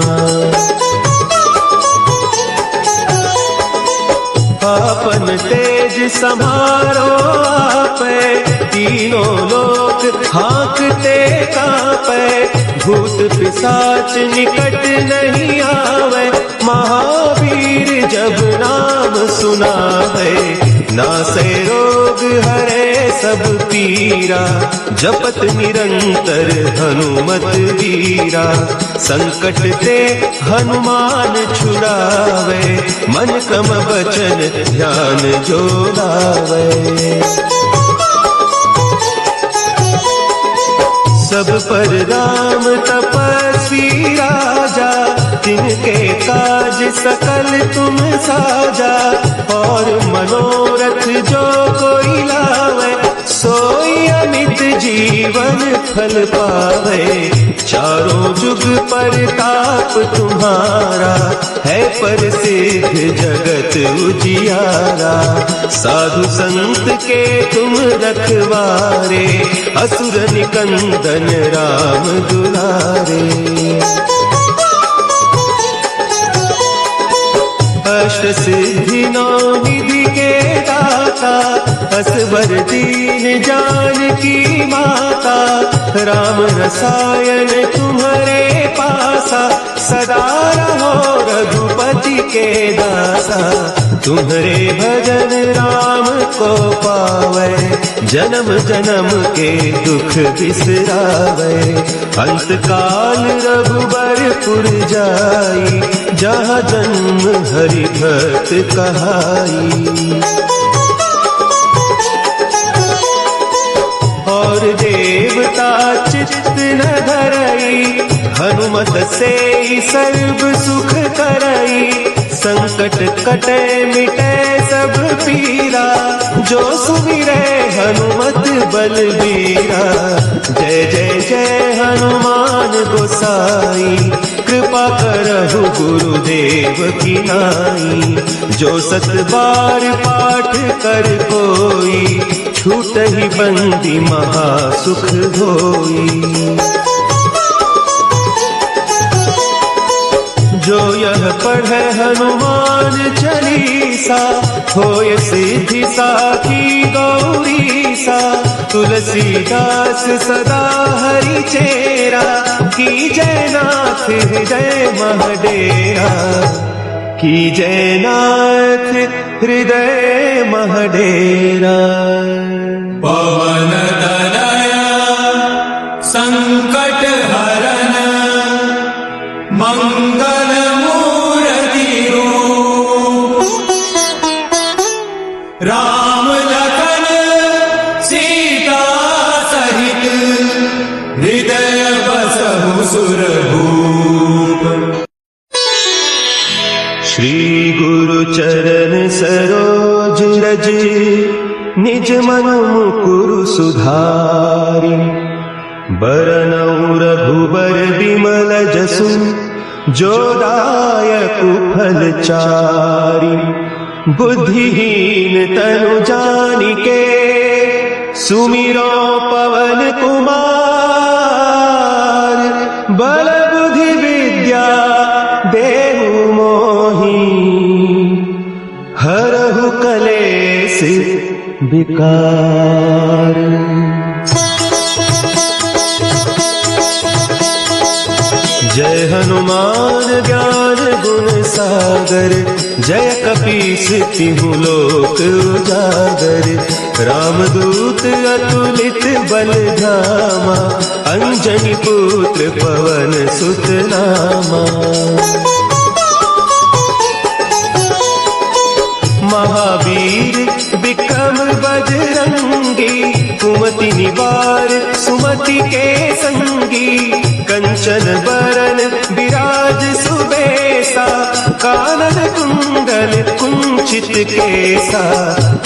Speaker 1: आपन तेज समारो आपे, तीनों लोक हाँकते कांपे। भूत पिशाच निकट नहीं आवे, महावीर जब नाम सुनावे। नासे रोग हरे सब पीरा, जपत निरंतर हनुमत वीरा। संकट ते हनुमान छुड़ावे, मन क्रम वचन ध्यान जो लावे। सब पर राम तपस्वी राजा, तिनके काज सकल तुम साजा। और मनोरथ जो कोई लावे, सोई अमित जीवन फल पावे। चारों जुग परताप तुम्हारा, है प्रसिद्ध जगत उजियारा। साधु संत के तुम रखवारे, असुर निकंदन राम दुलारे। अष्ट सिद्धि नौ निधि के दाता, असवर दीन जानकी माता। राम रसायन तुम्हारे पासा, सदा रहो रघुपति के दासा। तुम्हारे भजन राम को पावे, जन्म जन्म के दुख बिसरावे। अंत काल रघुबरपुर जाई, जहाँ जन्म हरि भक्त कहाई। और देवता चित्त न धरई, हनुमत से सर्व सुख करई। संकट कटे मिटे सब पीरा, जो सुमिरे हनुमत बलबीरा। जय जय जय हनुमान गोसाई, कृपा करहु गुरुदेव की नाई। जो सत बार पाठ कर कोई, छूटहि बंदी महा सुख होई। जो यह पढ़े हनुमान चालीसा, होय सिद्धि साखी गौरीसा। तुलसीदास सदा हरि चेरा, की जय नाथ हृदय महडेरा। की जय नाथ हृदय महडेरा।
Speaker 2: पवन तनया संकट हरन, मंगल मूर्ति रूप। राम लखन सीता सहित, हृदय बसहु सुरभूप।
Speaker 1: श्री गुरु चरण सरोज रज, निज मन मुकुरु सुधारि। बरनउँ रघुबर बिमल जसु, जो दायक फल चारि। बुद्धिहीन तनु जानिके, सुमिरो पवन कुमार। बल बुद्धि विद्या देहु मोहि, हरहु कलेस विकार। जय हनुमान ज्ञान गुण सागर, जय कपीस तिहु लोक उजागर। रामदूत अतुलित बल धामा, अंजनी पुत्र पवन सुत नामा। महावीर विक्रम बजरंगी, कुमति निवार सुमति के संगी। कंचन बरन विराज सुबेसा, कानन कुंडल कुंचित केसा।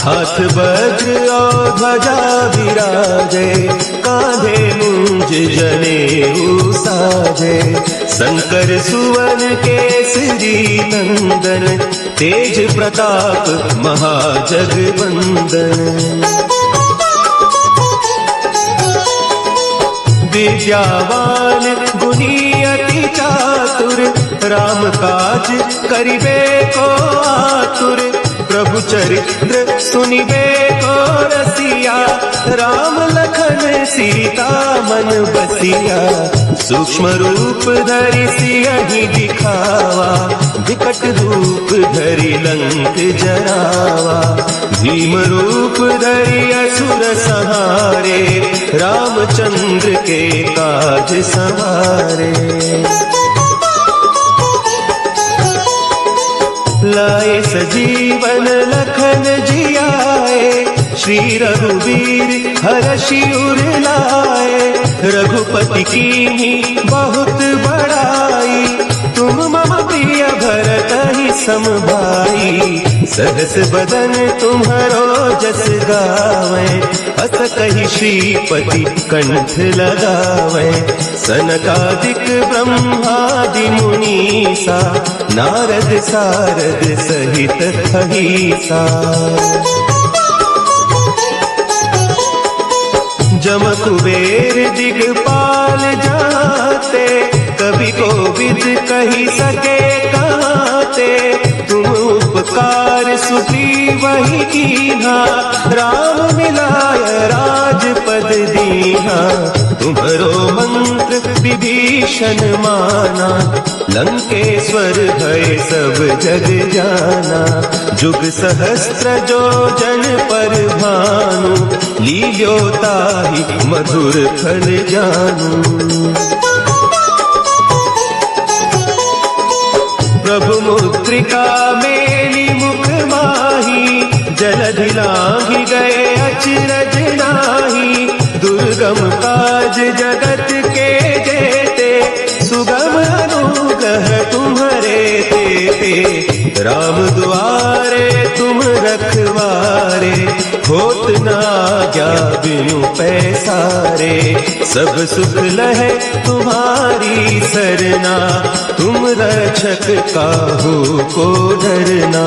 Speaker 1: हाथ वज्र और ध्वजा विराजे, कांधे मुंज जनेऊ साजे। शंकर सुवन केसरी नंदन, तेज प्रताप महाजगवंदन। विद्यावान गुणी अति चातुर, राम काज करिबे को आतुर। प्रभु चरित्र सुनिबे को रसिया, राम लखन सीता मन बसिया। सूक्ष्म रूप धरि सियहि दिखावा, विकट रूप धरि लंक जरावा। भीम रूप धरि असुर संहारे, रामचंद्र के काज सवारे। लाए सजीवन लखन जियाए, श्री रघुवीर हरषि उर लाए। रघुपति कीन्ही बहुत बड़ाई, तुम मम प्रिय भरत ही सम भाई। सहस बदन तुम्हरो जस गावे, अस कहि श्रीपति कंठ लगावे। सनकादिक ब्रह्मादि मुनीसा, नारद सारद सहित अहिसा। जम कुबेर दिगपाल जाते, कवि कोविद कही सके कहते। तुम उपकार सुग्रीवहि कीन्हा, राम मिलाय राजपद दीन्हा। तुम्हरो मंत्र विभीषण माना, लंकेश्वर भय सब जग जाना। जुग सहस्त्र जो जन पर भानु, लील्यो ताहि मधुर फल जानू। प्रभु मुद्रिका मेली मुख माही, जलधि लांघि गए अचरज नाहि। दुर्गम काज जगत के जेते, सुगम अनुग्रह तुम्हरे तेते। राम दुआरे तुम रखवारे, होत न आज्ञा बिनु पैसारे। सब सुख लहे तुम्हारी सरना, तुम रक्षक काहू को डरना।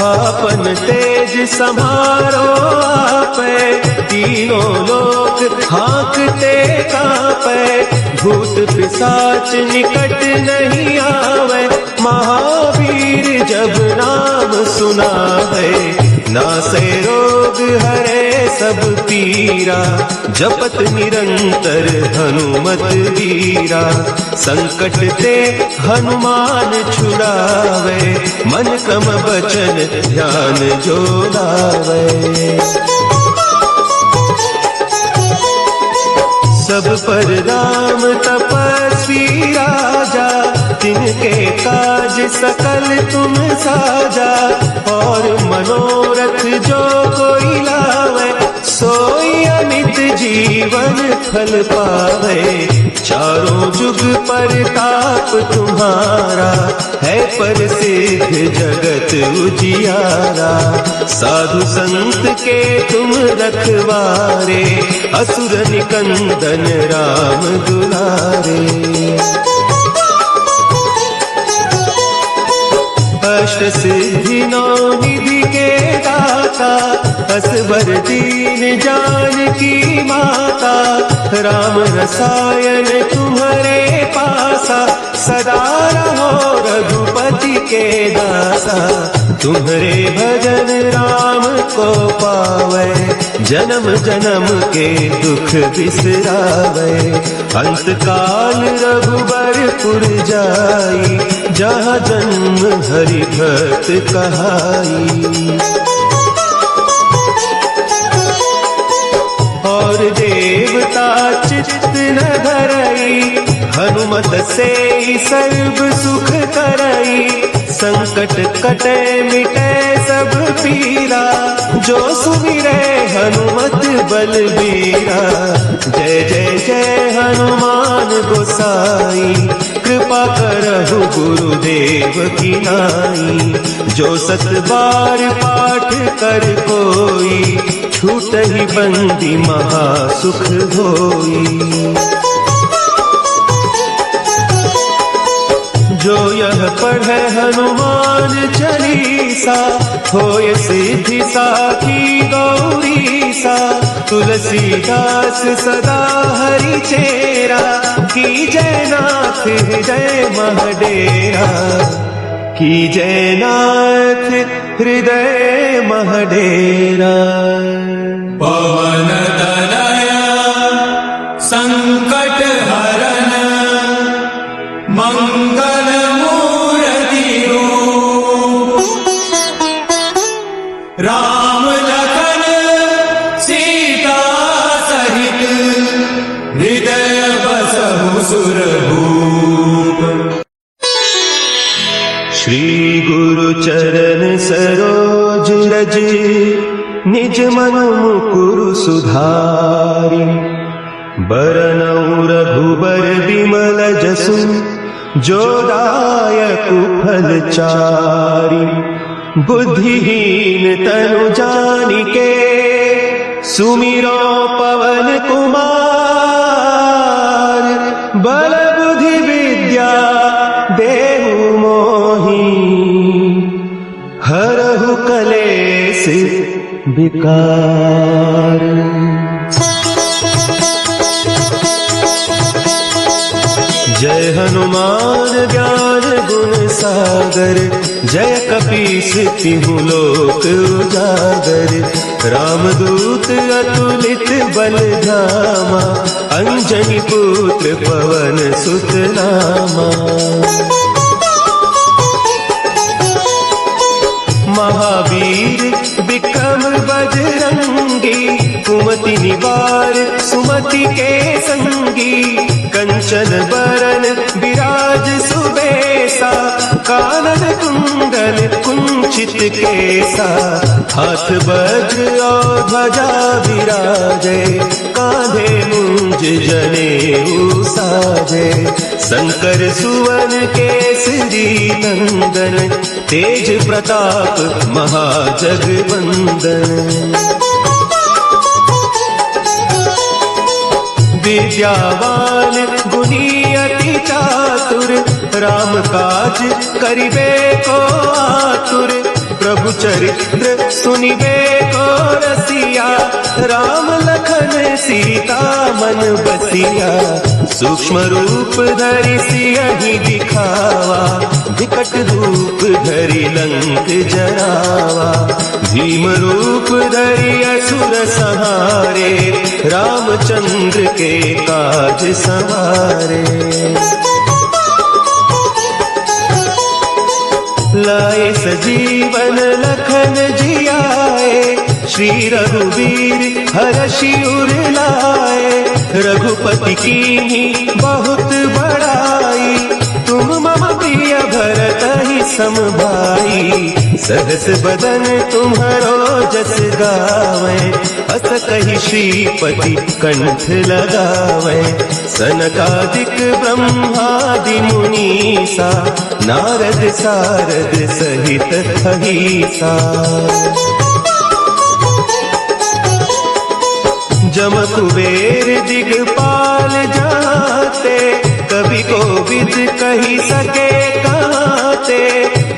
Speaker 1: आपन तेज समारो आपे, तीनों लोक हाँकते कापे। भूत पिशाच निकट नहीं आवे, महावीर जब नाम सुनावे। नासे रोग हरे सब पीरा, जपत निरंतर हनुमत वीरा। संकट ते हनुमान छुड़ावे, मन क्रम वचन ध्यान जो लावे। सब पर राम तपस्वी राजा, तिनके काज सकल तुम साजा। और मनोरथ जो कोई लावे, सोई अमित जीवन फल पावे। चारों जुग परताप तुम्हारा, है प्रसिद्ध जगत उजियारा। साधु संत के तुम रखवारे, असुर निकंदन राम दुलारे। अष्ट सिद्धि नौ निधि के दाता, विधाता, असबर दीन जानकी माता, राम रसायन तुम्हारे पासा, सदा रहो रघुपति के दासा। तुम्हारे भजन राम को पावे, जन्म जन्म के दुख बिसरावे। अंत काल रघुबरपुर जाई, जहाँ जन्म हरि भक्त कहाई। और देवता चित्त न धरई, हनुमत से सर्व सुख करई। संकट कटे मिटे सब पीरा, जो सुमिरे हनुमत बलबीरा। जय जय जय हनुमान गोसाई, कृपा करहु गुरुदेव की नाई। जो 7 बार पाठ कर कोई, छूटहि बंदी महा सुख होई। जो यह पढ़े हनुमान चालीसा, होय सिद्धि साखी गौरीसा। तुलसीदास सदा हरि चेरा, की जय नाथ हृदय महडेरा। की जय नाथ हृदय महडेरा।
Speaker 2: पवन तनया संकट हरन, मंगल मूर्ति रूप। राम लखन सीता सहित, हृदय बसहु सुरभूप।
Speaker 1: श्री गुरु चरण सरोज रज, निज मन मुकुरु सुधारि। बरनउँ रघुबर बिमल जसु, जो दायक फल चारि। बुद्धिहीन तनु जानिके, सुमिरो पवन कुमार। बल बुद्धि विद्या देहु मोहि, हरहु कलेस विकार। जय हनुमान ज्ञान गुण सागर, जय कपीस तिहु लोक उजागर। रामदूत अतुलित बल धामा, अंजनी पुत्र पवन सुत नामा। महावीर विक्रम बजरंगी, कुमति निवार सुमति के संगी। कंचन बरन विराज सुबेसा, कानन कुंडल कुंचित केसा। हाथ वज्र और ध्वजा विराजे, कांधे मुंज जनेऊ साजे। शंकर सुवन केसरी नंदन, तेज प्रताप महाजगवंदन। विद्यावान गुणी अति चातुर, राम काज करिबे को आतुर। प्रभु चरित्र सुनिबे को रसिया, राम लखन सीता मन बसिया। सूक्ष्म रूप धरि सियहि दिखावा, विकट रूप धरि लंक जरावा। भीम रूप धरि असुर संहारे, रामचंद्र के काज सवारे। लाए सजीवन लखन जियाए, श्री रघुवीर हरषि उर लाए। रघुपति कीन्ही बहुत बड़ाई, तुम मम प्रिय भरत ही सम भाई। सहस बदन तुम्हारो जस गावे, अस कहि श्रीपति कंठ लगावे। सनकादिक ब्रह्मादि मुनीसा, नारद सारद सहित अहीसा। जम कुबेर दिगपाल जाते, कवि कोविद कही सके कहते।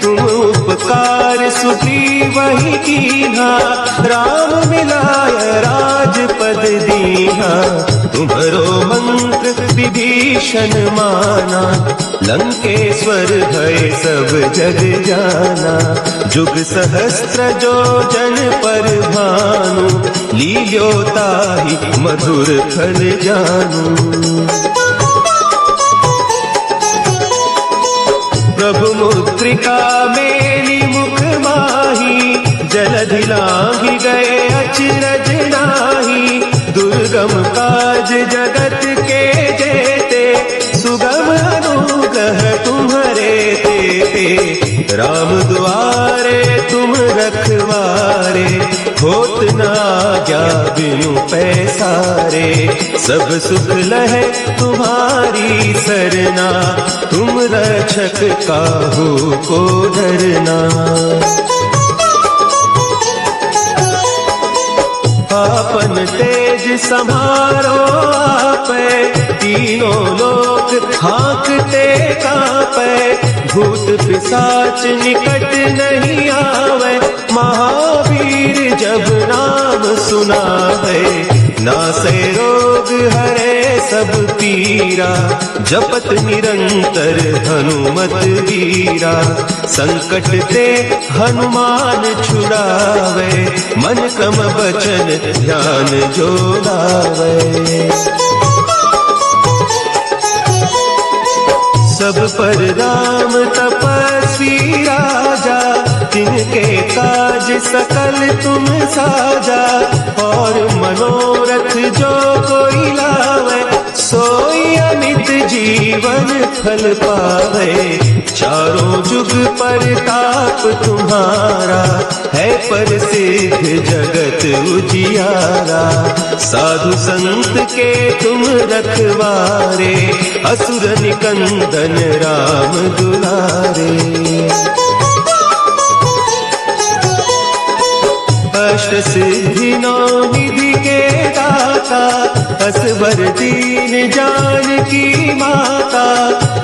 Speaker 1: तुम उपकार सुग्रीव ही कीन्हा, राम मिलाय राजपद दीन्हा। तुम्हरो मंत्र विभीषण माना, लंकेश्वर भय सब जग जाना। जुग सहस्त्र जो जन पर भानु, लील्यो ताहि मधुर फल जानू। प्रभु मुद्रिका मेली मुख माही, जलधि लांघि गए अचरज नाही। दुर्गम काज जगत के जेते, सुगम अनुग्रह तुम्हरे तेते। राम दुआरे तुम रखवारे, होत न आज्ञा बिनु पैसारे। सब सुख लहे तुम्हारी सरना, तुम रक्षक काहू को डरना। आपन तेज समारो आपै, तीनों लोक हाँकते कांपै। भूत पिशाच निकट नहीं आवे, महावीर जब नाम सुनावे। नासै रोग हरे सब पीरा, जपत निरंतर हनुमत वीरा। संकट ते हनुमान छुड़ावे, मन क्रम वचन ध्यान जो लावे। सब पर राम तपस्वी राजा, तिनके काज सकल तुम साजा। और मनोरथ जो कोई लावे, सोई अमित जीवन फल पावे। चारों जुग परताप तुम्हारा, है प्रसिद्ध जगत उजियारा। साधु संत के तुम रखवारे, असुर निकंदन राम दुलारे। अष्ट सिद्धि नौ निधि के दाता, असवर दीन जानकी माता।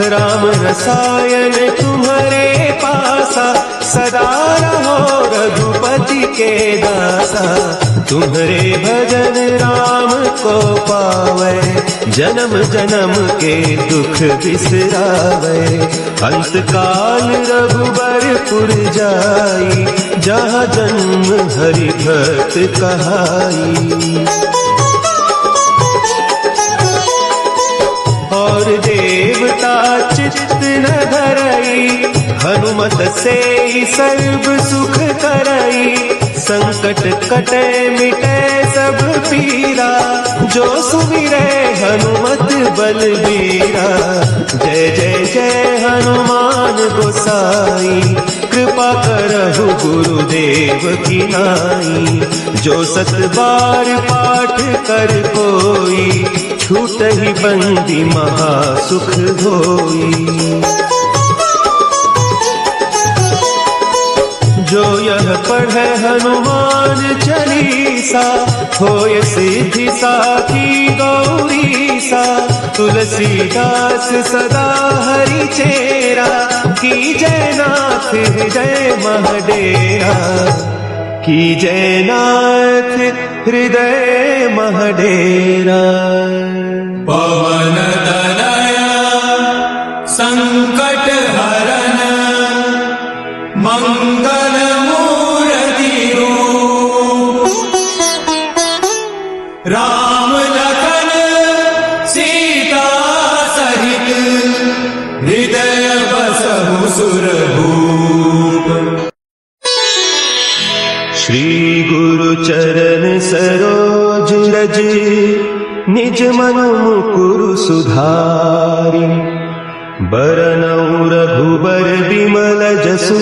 Speaker 1: राम रसायन तुम्हारे पासा, सदा रहो रघुपति के दासा। तुम्हारे भजन राम को पावे, जन्म जन्म के दुख बिसरावे। अंत काल रघुबरपुर जाई, जहाँ जन्म हरि भक्त कहाई। और देवता चित्त न धरई, हनुमत से सर्व सुख करई। संकट कटे मिटे सब पीरा, जो सुमिरे हनुमत बलबीरा। जय जय जय हनुमान गोसाई, कृपा करहु गुरुदेव की नाई। जो सत बार पाठ कर कोई, छूट ही बंदी महा सुख होई। जो यह पढ़े हनुमान चालीसा, होय सिद्धि साखी गौरीसा। तुलसीदास सदा हरि चेरा, की जय नाथ हृदय महडेरा। की जय नाथ हृदय महडेरा।
Speaker 2: पवन तनया संकट हरन, मंगल मूर्ति रूप। राम लखन सीता सहित, हृदय बसहु सुरभूप।
Speaker 1: श्री गुरु चरण सरोज रज, निज मन मुकुरु सुधारि। बरनउँ रघुबर बिमल जसु,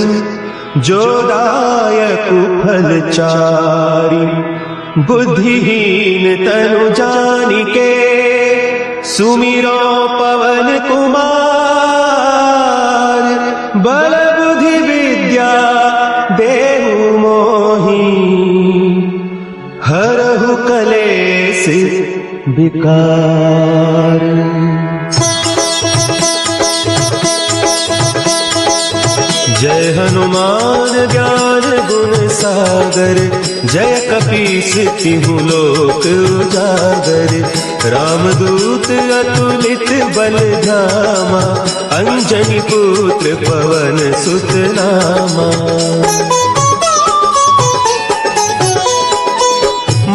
Speaker 1: जो दायकु फल चारि। बुद्धिहीन तनु जानिके, सुमिरो पवन कुमार। बल बुद्धि विद्या देहु मोहि, हरहु कलेस विकार। जय हनुमान गुण सागर, जय कपीस तिहु लोक उजागर। रामदूत अतुलित बल धामा, अंजनी पुत्र पवन सुत नामा।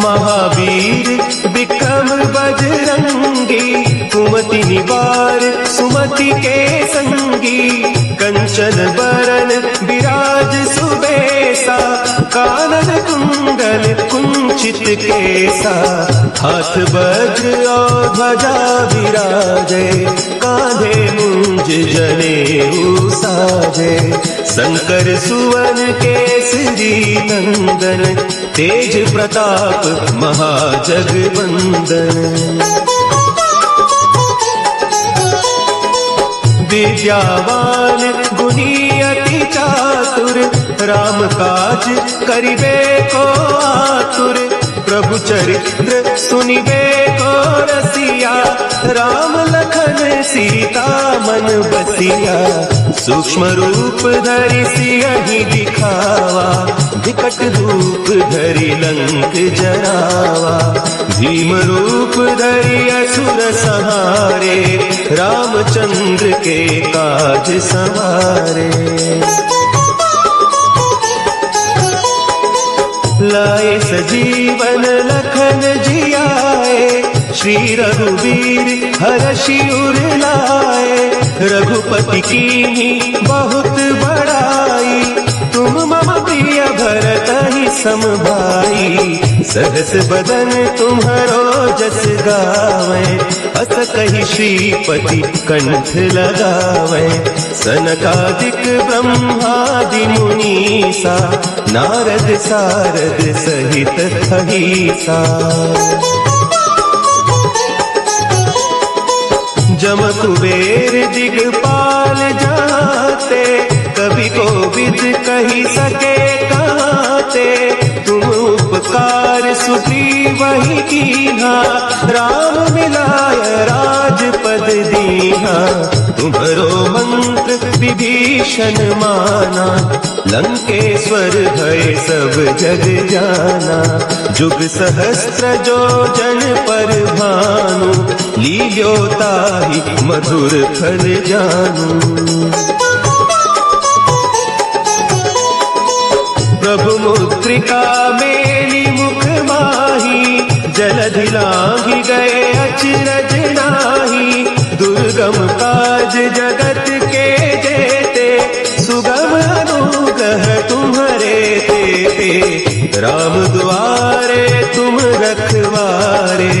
Speaker 1: महावीर विक्रम बजरंगी, कुमति निवार सुमति के संगी। कंचन बरन विराज सुबेसा, कानन कुंडल कुंचित केसा। हाथ वज्र और ध्वजा विराजे, कांधे मुंज जनेऊ साजे। शंकर सुवन केसरी नंदन, तेज प्रताप महाजगवंदन। विद्यावान गुणी अति चातुर, राम काज करिबे को आतुर। प्रभु चरित्र सुनिबे को रसिया, राम लखन सीता मन बसिया। सूक्ष्म रूप धरि सियहि दिखावा, विकट रूप धरि लंक जरावा। भीम रूप धरि असुर संहारे, रामचंद्र के काज संवारे। लाए सजीवन लखन जियाए, श्री रघुवीर हरषि उर लाए। रघुपति कीन्ही बहुत बड़ाई, तुम मम प्रिय भरत ही सम भाई। सहस बदन तुम्हरो जस गावे, अस कहि श्रीपति कंठ लगावे। सनकादिक ब्रह्मादि मुनीसा, नारद सारद सहित अहिसा। जम कुबेर दिगपाल जाते, कवि कोविद कही सके काते। तुम उपकार सुग्रीव ही कीन्हा, राम मिलाय राजपद दीन्हा। तुम्हरो मंत्र विभीषण माना, लंकेश्वर भय सब जग जाना। जुग सहस्त्र जो जन पर भानु, लील्यो ताहि मधुर फल जानू। प्रभु मुद्रिका मेली मुख माही, जलधि लांघि गए अचरज नाही। दुर्गम काज जगत के जेते, सुगम अनुग्रह तुम्हरे तेते। राम दुआरे तुम रखवारे,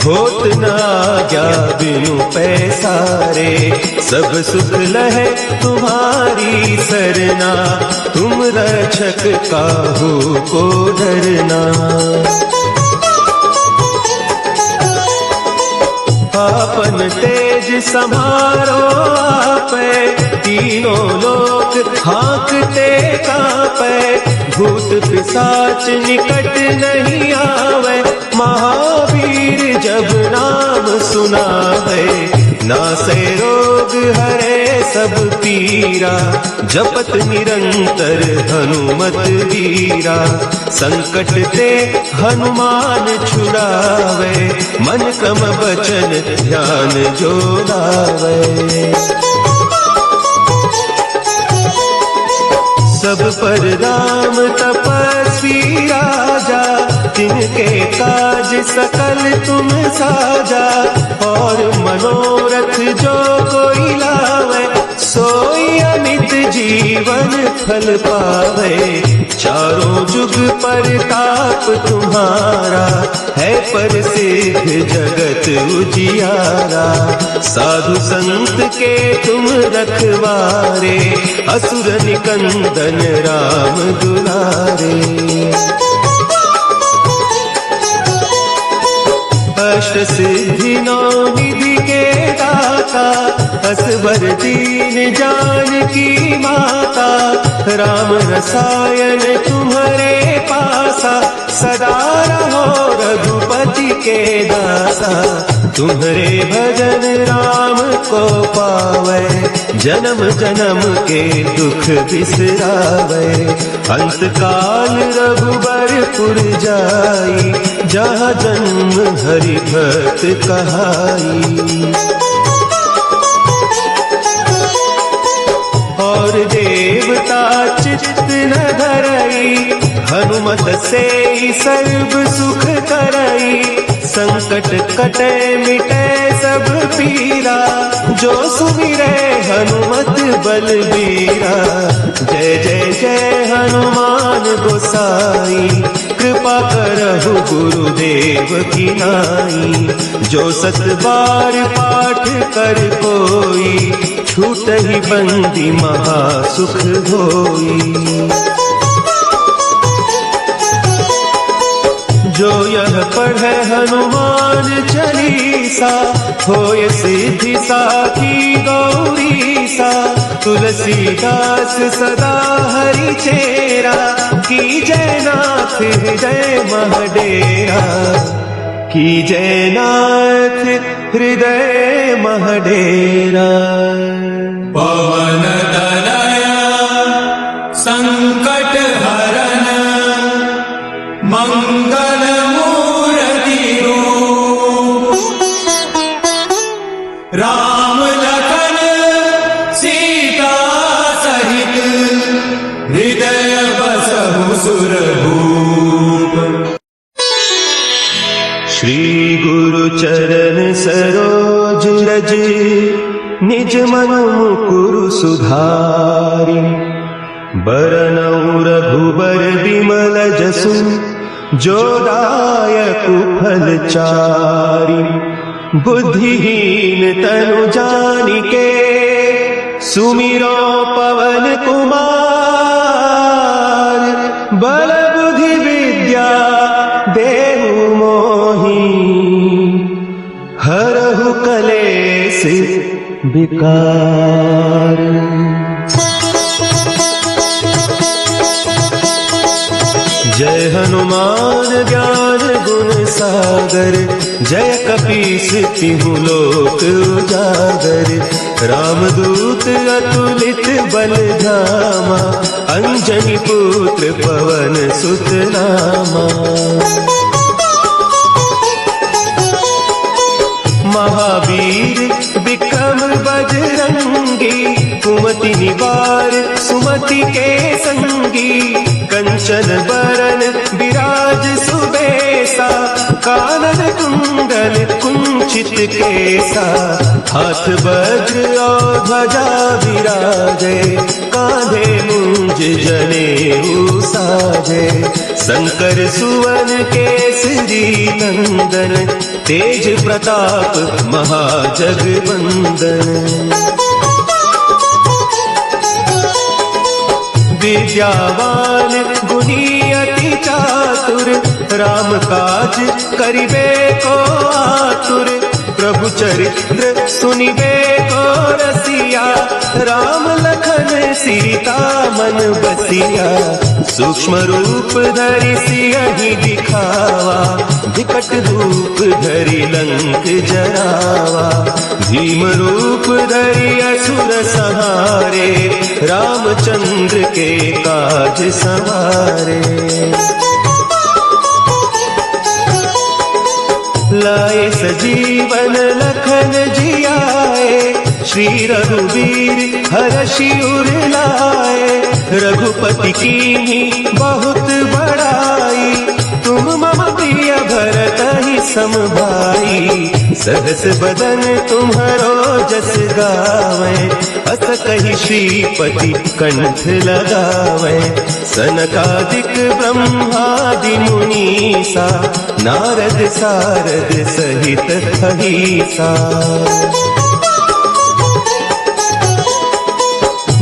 Speaker 1: होत न आज्ञा बिनु पैसारे। सब सुख लहे तुम्हारी सरना, तुम रक्षक काहू को डरना। आपन तेज समारो आपे, तीनों लोक हाँकते कापे। भूत पिशाच निकट नहीं आवे, महावीर जब नाम सुनावे। नासे रोग हरे सब पीरा, जपत निरंतर हनुमत वीरा। संकट ते हनुमान छुड़ावे, मन क्रम बचन ध्यान जो लावे। सब पर राम तपस्वी राजा, तिनके काज सकल तुम साजा। और मनोरथ जो कोई लावे, सोई अमित जीवन फल पावे। चारों जुग परताप तुम्हारा, है प्रसिद्ध जगत उजियारा। साधु संत के तुम रखवारे, असुर निकंदन राम दुलारे। अष्ट सिद्धि नौ निधि के दाता, असवर दीन जानकी माता। राम रसायन तुम्हारे पासा, सदा रहो रघुपति के के दाता, तुम्हारे भजन राम को पावे, जन्म जन्म के दुख बिसरावे। अंत काल रघुबरपुर जाई, जहाँ जन्म हरि भक्त कहाई। और देवता चित्त न धरई, हनुमत से सर्व सुख करई। संकट कटे मिटे सब पीरा, जो सुमिरे हनुमत बलबीरा। जय जय जय हनुमान गोसाई, कृपा करहु गुरुदेव की नाई। जो 7 बार पाठ कर कोई, छूट ही बंदी महा सुख होई। जो यह पढ़े हनुमान चालीसा, होय सिद्धि साखी गौरीसा। तुलसीदास सदा हरि चेरा, की जय नाथ हृदय महडेरा। की जय नाथ हृदय महडेरा।
Speaker 2: पवन तनया संकट हरन, मंगल मूर्ति रूप। राम लखन सीता सहित, हृदय बसहु सुरभूप।
Speaker 1: श्री गुरु चरण सरोज रज, निज मन मुकुरु सुधारि। बरनउँ रघुबर बिमल जसु, जो दायक फल चारि। बुद्धिहीन तनु जानिके, सुमिरो पवन कुमार। बल बुद्धि विद्या देहु मोहि, हरहु कलेस विकार। जय हनुमान ज्ञान गुण सागर, जय कपीस तिहु लोक उजागर। रामदूत अतुलित बल धामा, अंजनी पुत्र पवन सुत नामा। महावीर विक्रम बजरंगी, कुमति निवार सुमति के संगी। कंचन बरन विराज सुबेसा, कानन कुंडल कुंचित केसा। हाथ वज्र और ध्वजा विराजे, कांधे मुंज जनेऊ साजे। शंकर सुवन केसरी नंदन, तेज प्रताप महाजगवंदन। विद्यावान गुणी अति चातुर, राम काज करिबे को आतुर। प्रभु चरित्र सुनिबे को रसिया, राम लखन सीता मन बसिया। सूक्ष्म रूप धरि सियहि दिखावा, विकट रूप धरि लंक जरावा। भीम रूप धरि असुर संहारे, रामचंद्र के काज सवारे। लाए सजीवन लखन जियाए, श्री रघुवीर हरषि उर लाए। रघुपति कीन्ही बहुत बड़ाई, तुम मम प्रिय भरत ही सम भाई। सहस बदन तुम्हरो जस गावे, अस कहि श्रीपति कंठ लगावे। सनकादिक ब्रह्मादि मुनीसा, नारद सारद सहित अहीसा।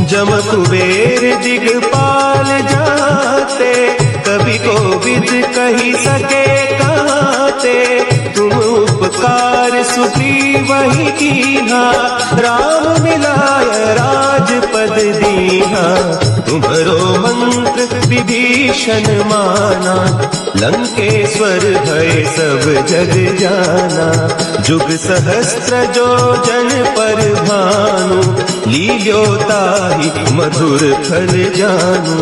Speaker 1: जम कुबेर दिगपाल जाते, कभी कोविद कही सके कहते। तुम उपकार सुग्रीव वही कीन्हा, राम मिलाय राजपद दीन्हा। तुम्हरो मंत्र विभीषण माना, लंकेश्वर भय सब जग जाना। जुग सहस्त्र जो जन पर भानु, लील्योताहि मधुर फल जानू।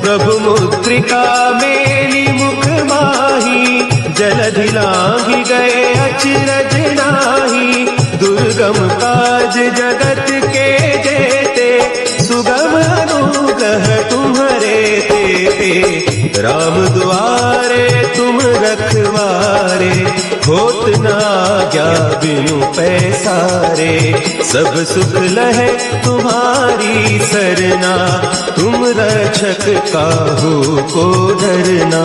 Speaker 1: प्रभु मुद्रिका मेली मुख माही, जलधि लांघि गए अचरज नाहि। दुर्गम काज जगत के जेते, सुगम अनुग्रह तुम्हरे तेते। राम दुआरे तुम रखवारे, होत न आज्ञा बिनु पैसारे। सब सुख लहे तुम्हारी सरना, तुम रक्षक काहू को डरना।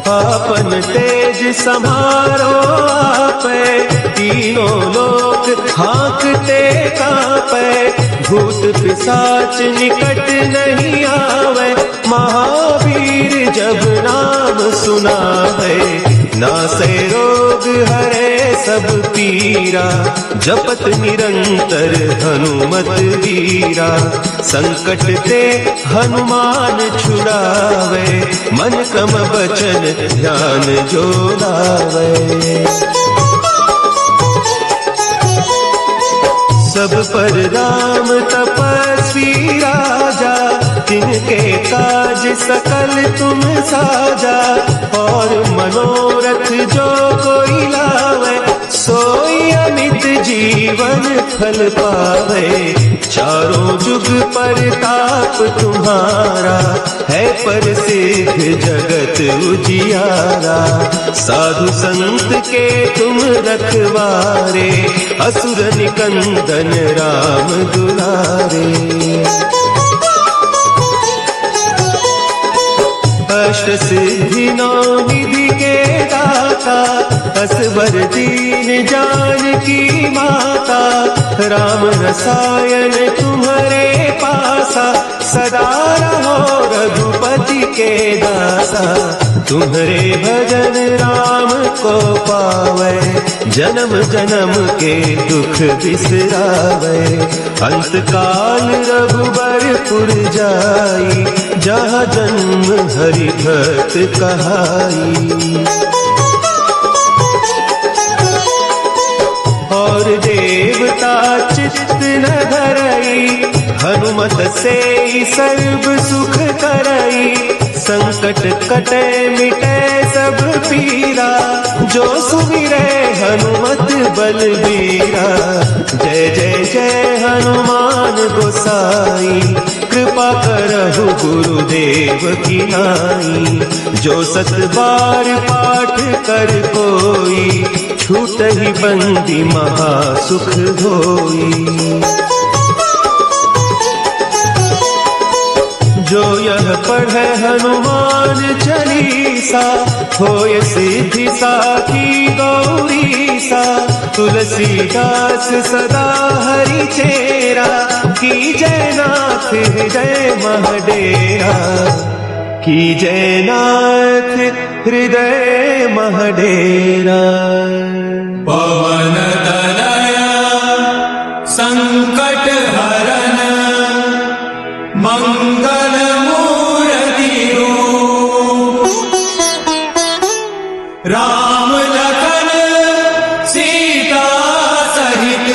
Speaker 1: आपन तेज समारो आपै, तीनों लोक हाँकते कांपै। भूत पिशाच निकट नहीं आवे, महावीर जब नाम सुनावे। नासै रोग हरे सब पीरा, जपत निरंतर हनुमत वीरा। संकट ते हनुमान छुड़ावे, मन क्रम बचन ध्यान जो लावे। सब पर राम तपस्वी राजा, जिनके काज सकल तुम साजा। और मनोरथ जो कोई लावे, सोई अमित जीवन फल पावे। चारों जुग परताप तुम्हारा, है प्रसिद्ध जगत उजियारा। साधु संत के तुम रखवारे, असुर निकंदन राम दुलारे। अष्ट सिद्धि नौ निधि के दाता, असबर दीन जानकी माता। राम रसायन तुम्हारे पासा, सदा रहो रघुपति के दासा। तुम्हारे भजन राम को पावे, जन्म जन्म के दुख बिसरावे। अंत काल रघुबरपुर जाई, जहाँ जन्म हरि भक्त कहाई। और देवता चित्त न धरई, हनुमत से सर्व सुख करई। संकट कटे मिटे सब पीरा, जो सुमिरे हनुमत बलबीरा। जय जय जय हनुमान गोसाई, कृपा करहु गुरुदेव की नाई। जो सत बार पाठ कर कोई, छूटहि बंदी महा सुख होई। जो यह पढ़े हनुमान चालीसा, होय सिद्धि साखी गौरीसा। तुलसीदास सदा हरि चेरा, की जय नाथ हृदय महडेरा। की जय नाथ हृदय महडेरा।
Speaker 2: पवन तनय संकट हरन, मंगल मूर्ति रूप। राम लखन सीता सहित,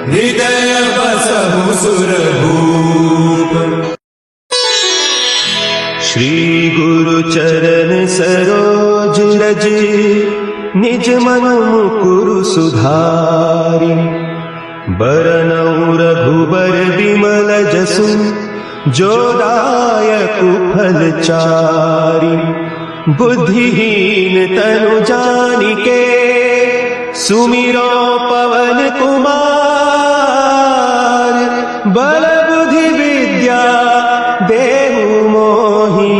Speaker 2: हृदय बसहु सुरभूप।
Speaker 1: श्री गुरु चरण सरोज रज, निज मन मुकुरु सुधारि। बरनउँ रघुबर बिमल जसु, जो दायकु फल चारि। बुद्धिहीन तनु जानिके, सुमिरो पवन कुमार। बल बुद्धि विद्या देहु मोहि,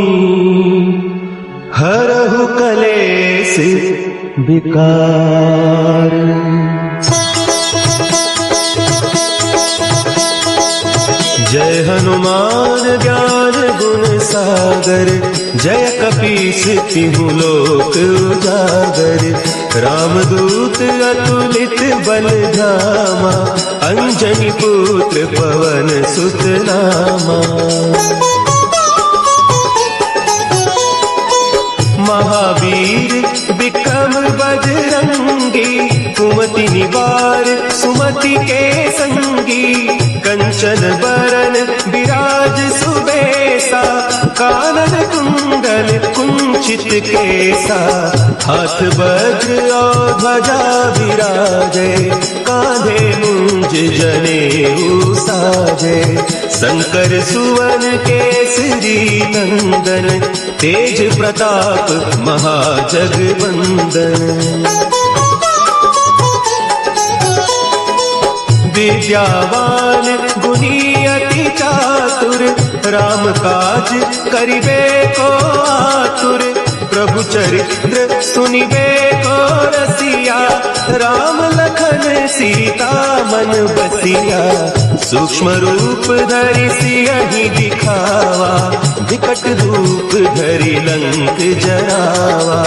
Speaker 1: हरहु कलेस विकार। जय हनुमान ज्ञान गुण सागर, जय कपीस तिहु लोक उजागर। रामदूत अतुलित बल धामा, अंजनी पुत्र पवन सुत नामा। महावीर विक्रम बजरंगी, कुमति निवार सुमति के संगी। कंचन बरन विराज सुबेसा, कानन कुंडल कुंचित केसा। हाथ वज्र और ध्वजा विराजे, कांधे मुंज जनेऊ साजे। शंकर सुवन केसरी नंदन, तेज प्रताप महाजगवंदन। विद्यावान गुणी अति चातुर, राम काज करिबे को आतुर। प्रभु चरित्र सुनिबे को रसिया, राम लखन सीता मन बसिया। सूक्ष्म रूप धरि सियहि दिखावा, विकट रूप धरि लंक जरावा।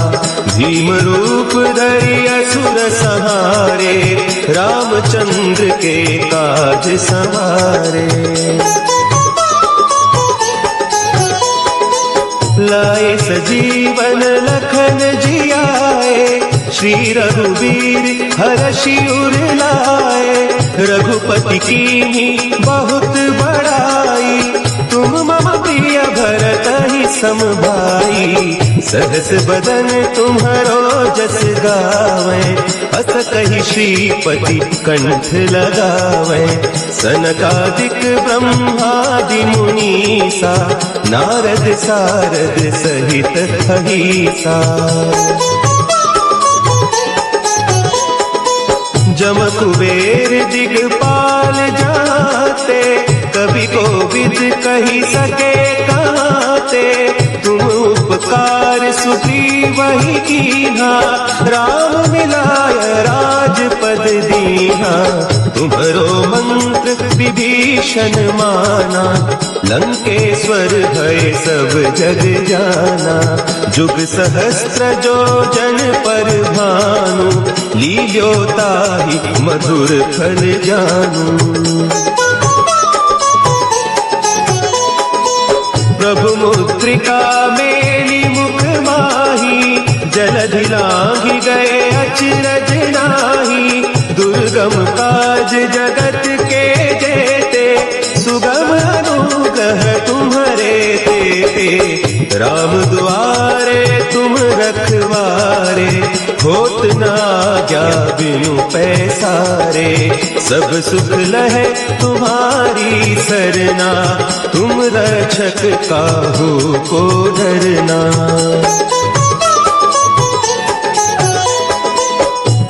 Speaker 1: भीम रूप धरि असुर संहारे, रामचंद्र के काज संवारे। लाए सजीवन लखन जियाए, श्री रघुवीर हरषि उर लाए। रघुपति कीन्ही बहुत बड़ाई, तुम मम प्रिय भरत ही सम भाई। सहस बदन तुम्हरो जस गावे, अस कहि श्रीपति कंठ लगावे। सनकादिक ब्रह्मादि मुनीसा, नारद सारद सहित अहिसा। जम कुबेर दिगपाल जाते, कवि कोविद कही सके कहते। तुम उपकार सुग्रीव ही कीन्हा, राम मिलाय राजपद दीन्हा। तुम्हरो मंत्र विभीषण माना, लंकेश्वर भय सब जग जाना। जुग सहस्त्र जो जन पर भानु, लील्यो ताहि मधुर फल जानू। प्रभु मुद्रिका मेली मुख माही, जलधि लांघि गए अचरज नाही। दुर्गम काज जगत के जेते, सुगम अनुग्रह तुम्हरे तेते। राम दुआरे तुम रखवारे, होत न आज्ञा बिनु पैसारे। सब सुख लहे तुम्हारी सरना, तुम रक्षक काहू को डरना।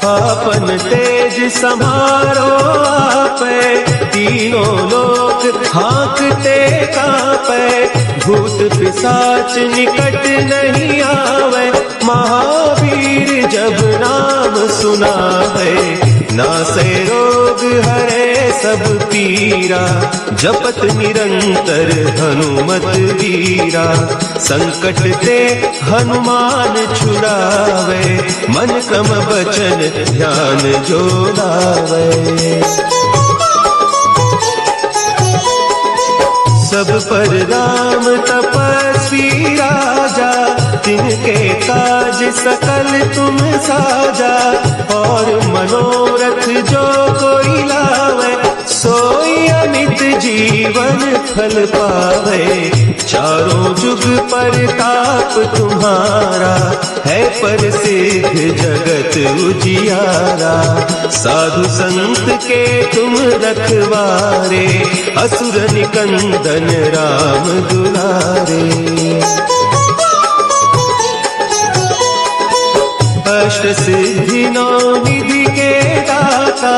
Speaker 1: आपन तेज समारो आपे, तीनों लोक हाँकते कापे। भूत पिशाच निकट नहीं आवे, महावीर जब नाम सुनावे। नासे रोग हरे सब पीरा, जपत निरंतर हनुमत वीरा। संकट ते हनुमान छुड़ावे, मन क्रम बचन ध्यान जो लावे। सब पर राम तपस्वी राजा, तिनके काज सकल तुम साजा। और मनोरथ जो कोई लावे, सोई अमित जीवन फल पावे। चारों जुग परताप तुम्हारा, है प्रसिद्ध जगत उजियारा। साधु संत के तुम रखवारे, असुर निकंदन राम दुलारे। अष्ट सिद्धि नौ निधि के दाता,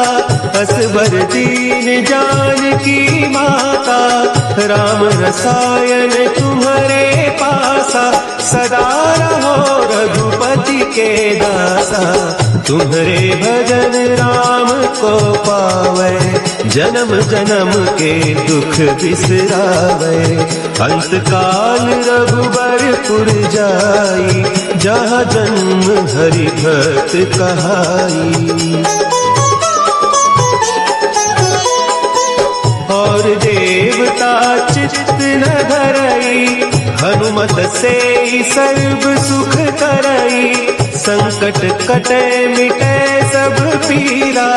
Speaker 1: असबर दीन जानकी माता, राम रसायन तुम्हारे पासा, सदा रहो रघुपति के दासा। तुम्हारे भजन राम को पावे, जन्म जन्म के दुख बिसरावे। अंत काल रघुबरपुर जाई, जहाँ जन्म हरि भक्त कहाई। और देवता चित्त न धरई, हनुमत से सर्व सुख करई। संकट कटे मिटे सब पीरा,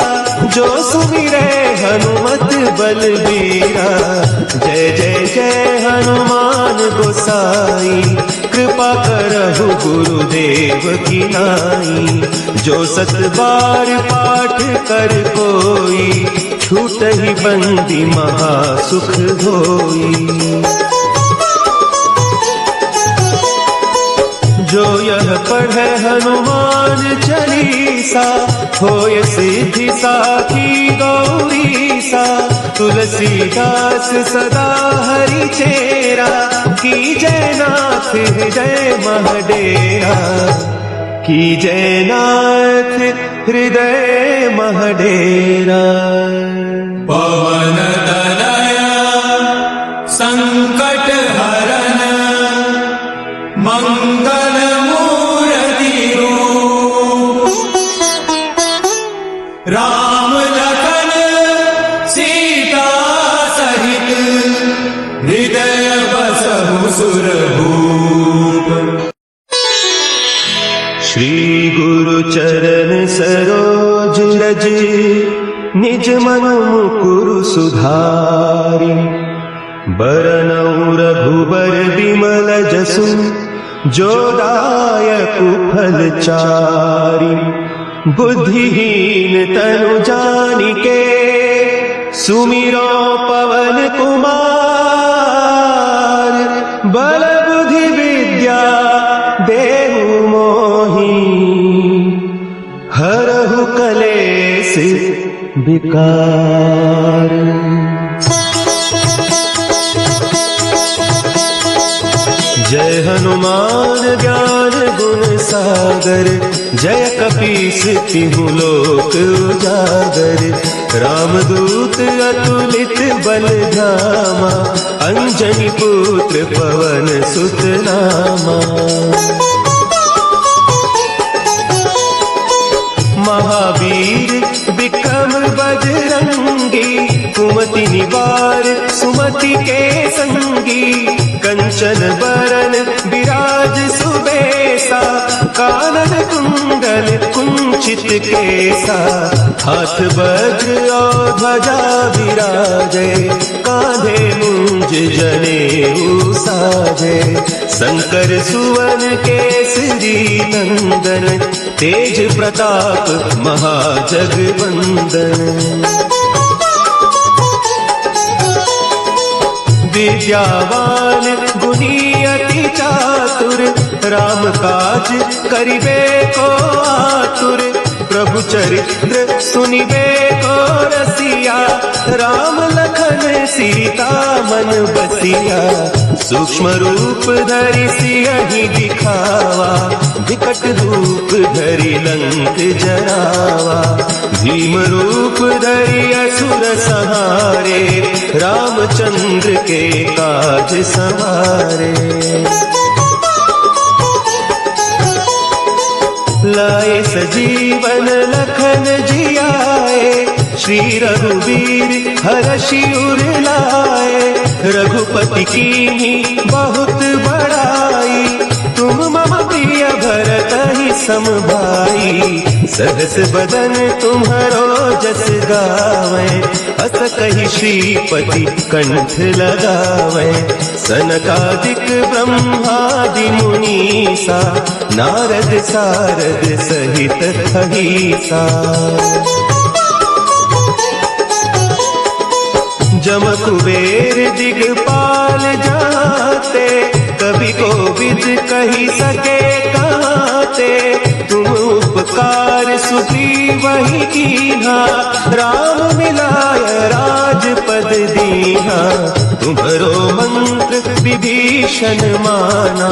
Speaker 1: जो सुमिरे हनुमत बलबीरा। जय जय जय हनुमान गोसाई, कृपा करहु गुरुदेव की नाई। जो 7 बार पाठ कर कोई, छूटहि बंदी महा सुख होई। जो यह पढ़े हनुमान चालीसा, होय सिद्धि साखी गौरीसा। तुलसीदास सदा हरि चेरा, की जय नाथ हृदय महडेरा। की जय नाथ हृदय महडेरा।
Speaker 2: पवन तनया संकट हरन, मंगल मूर्ति रूप। राम लखन सीता सहित, हृदय बसहु सुरभूप।
Speaker 1: श्री गुरु चरण सरोज रज, निज मन मुकुरु सुधारि। बरनउँ रघुबर बिमल जसु, जो दायकु फल चारि। बुद्धिहीन तनु जानिके, सुमिरो पवन कुमार। बल बुद्धि विद्या देहु मोहि, हरहु कलेस विकार। जय हनुमान ज्ञान गुण सागर, जय कपीस तिहु लोक उजागर। रामदूत अतुलित बल धामा, अंजनी पुत्र पवन सुत नामा। महावीर विक्रम बजरंगी, कुमति निवार सुमति के संगी। कंचन बरन विराज सुबेसा, कानन कुंडल कुंचित केसा। हाथ वज्र और ध्वजा विराजे, कांधे मुंज जनेऊ साजे। शंकर सुवन केसरी नंदन, तेज प्रताप महाजगवंदन। विद्यावान गुणी अति चातुर, राम काज करिबे को आतुर। प्रभु चरित्र सुनिबे को रसिया, राम लखन सीता मन बसिया। सूक्ष्म रूप धरि सियहि दिखावा, विकट रूप धरि लंक जरावा। भीम रूप धरि असुर संहारे, रामचंद्र के काज सवारे। लाए सजीवन लखन जियाए, श्री रघुवीर हरषि उर लाए। रघुपति कीन्ही बहुत बड़ाई, तुम मम प्रिय भरतहि सम भाई। सहस बदन तुम्हरो जस गावे, अस कहि श्रीपति कंठ लगावे। सनकादिक ब्रह्मादि मुनीसा, नारद सारद सहित अहिसा। जम कुबेर दिगपाल जाते, कवि कोविद कही सके कहते। तुम उपकार सुग्रीव ही कीन्हा, राम मिलाय राजपद दीहा, तुम्हरो मंत्र विभीषण माना,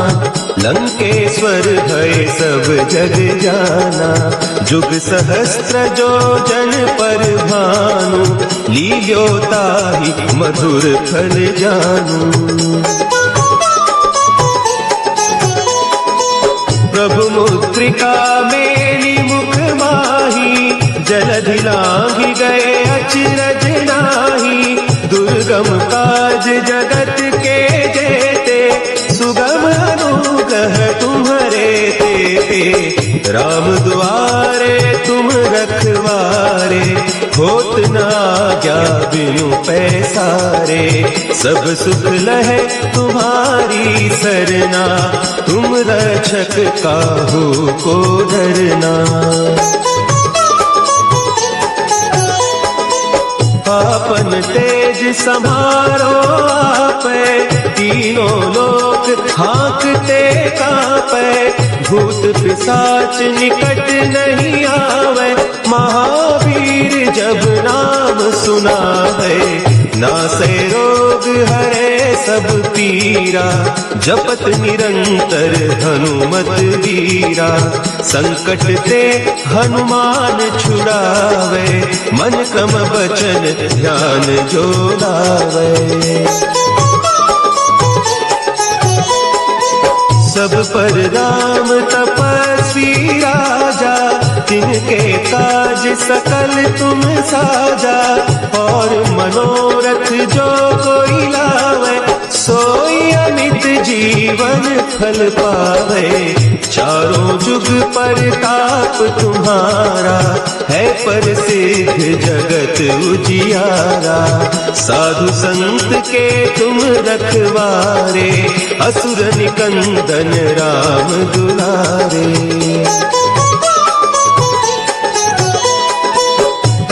Speaker 1: लंकेश्वर भय सब जग जाना। जुग सहस्त्र जो जन पर भानु, लील्यो ताहि मधुर फल जानू। प्रभु मुद्रिका मेली मुख माही, जलधि लांघि गए अचरज नाही। दुर्गम काज जगत के जेते, सुगम अनुग्रह तुम्हरे तेते। राम दुआरे तुम रखवारे, होत न आज्ञा बिनु पैसारे। सब सुख लहे तुम्हारी सरना, तुम रक्षक काहू को डरना। आपन तेज समारो आपे, तीनों लोक हाँकते कापे। भूत पिशाच निकट नहीं आवे, महावीर जब नाम सुनावे। नासे रोग हरे सब पीरा, जपत निरंतर हनुमत वीरा। संकट ते हनुमान छुड़ावे, मन क्रम बचन ध्यान जो लावे। सब पर राम तपस्वी राजा, तिनके काज सकल तुम साजा। और मनोरथ जो कोई लावे, सोई अमित जीवन फल पावे। चारों जुग परताप तुम्हारा, है प्रसिद्ध जगत उजियारा। साधु संत के तुम रखवारे, असुर निकंदन राम दुलारे।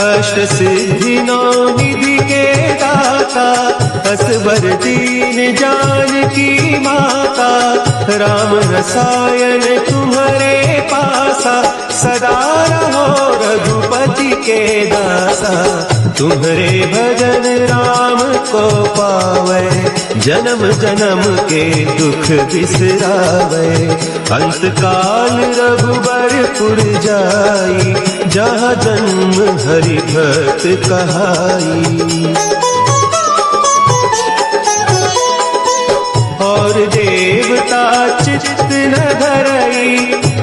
Speaker 1: अष्ट सिद्धि नौ निधि के दाता, असवर दीन जानकी माता। राम रसायन तुम्हारे पासा, सदा रहो रघुपति के दासा। तुम्हारे भजन राम को पावे, जन्म जन्म के दुख बिसरावे। अंत काल रघुबरपुर जाई, जहाँ जन्म हरि भक्त कहाई। और देवता चित्त न धरई,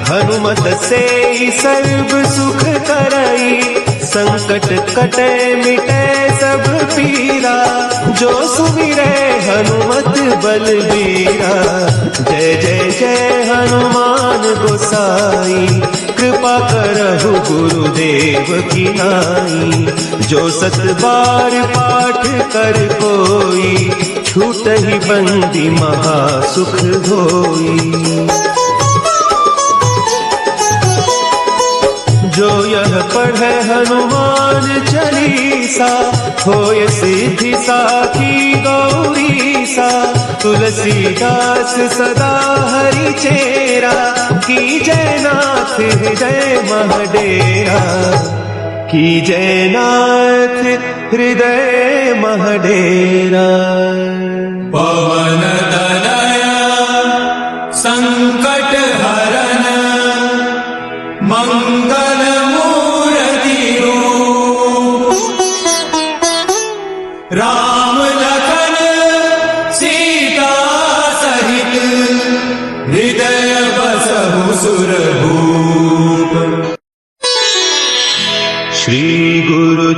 Speaker 1: हनुमत से सर्व सुख करई। संकट कटे मिटे सब पीरा, जो सुमिरे हनुमत बलबीरा। जय जय जय हनुमान गोसाई, कृपा करहु गुरुदेव की नाई। जो सत बार पाठ कर कोई, छूटहि बंदी महा सुख होई। जो यह पढ़े हनुमान चालीसा, होय सिद्धि साखी गौरीसा। तुलसीदास सदा हरि चेरा, की जय नाथ हृदय महडेरा। की जय नाथ हृदय महडेरा।
Speaker 2: पवन तनया संकट हरन, मंगल मूर्ति रूप। राम लखन सीता सहित, हृदय बसहु सुरभूप।
Speaker 1: श्री गुरु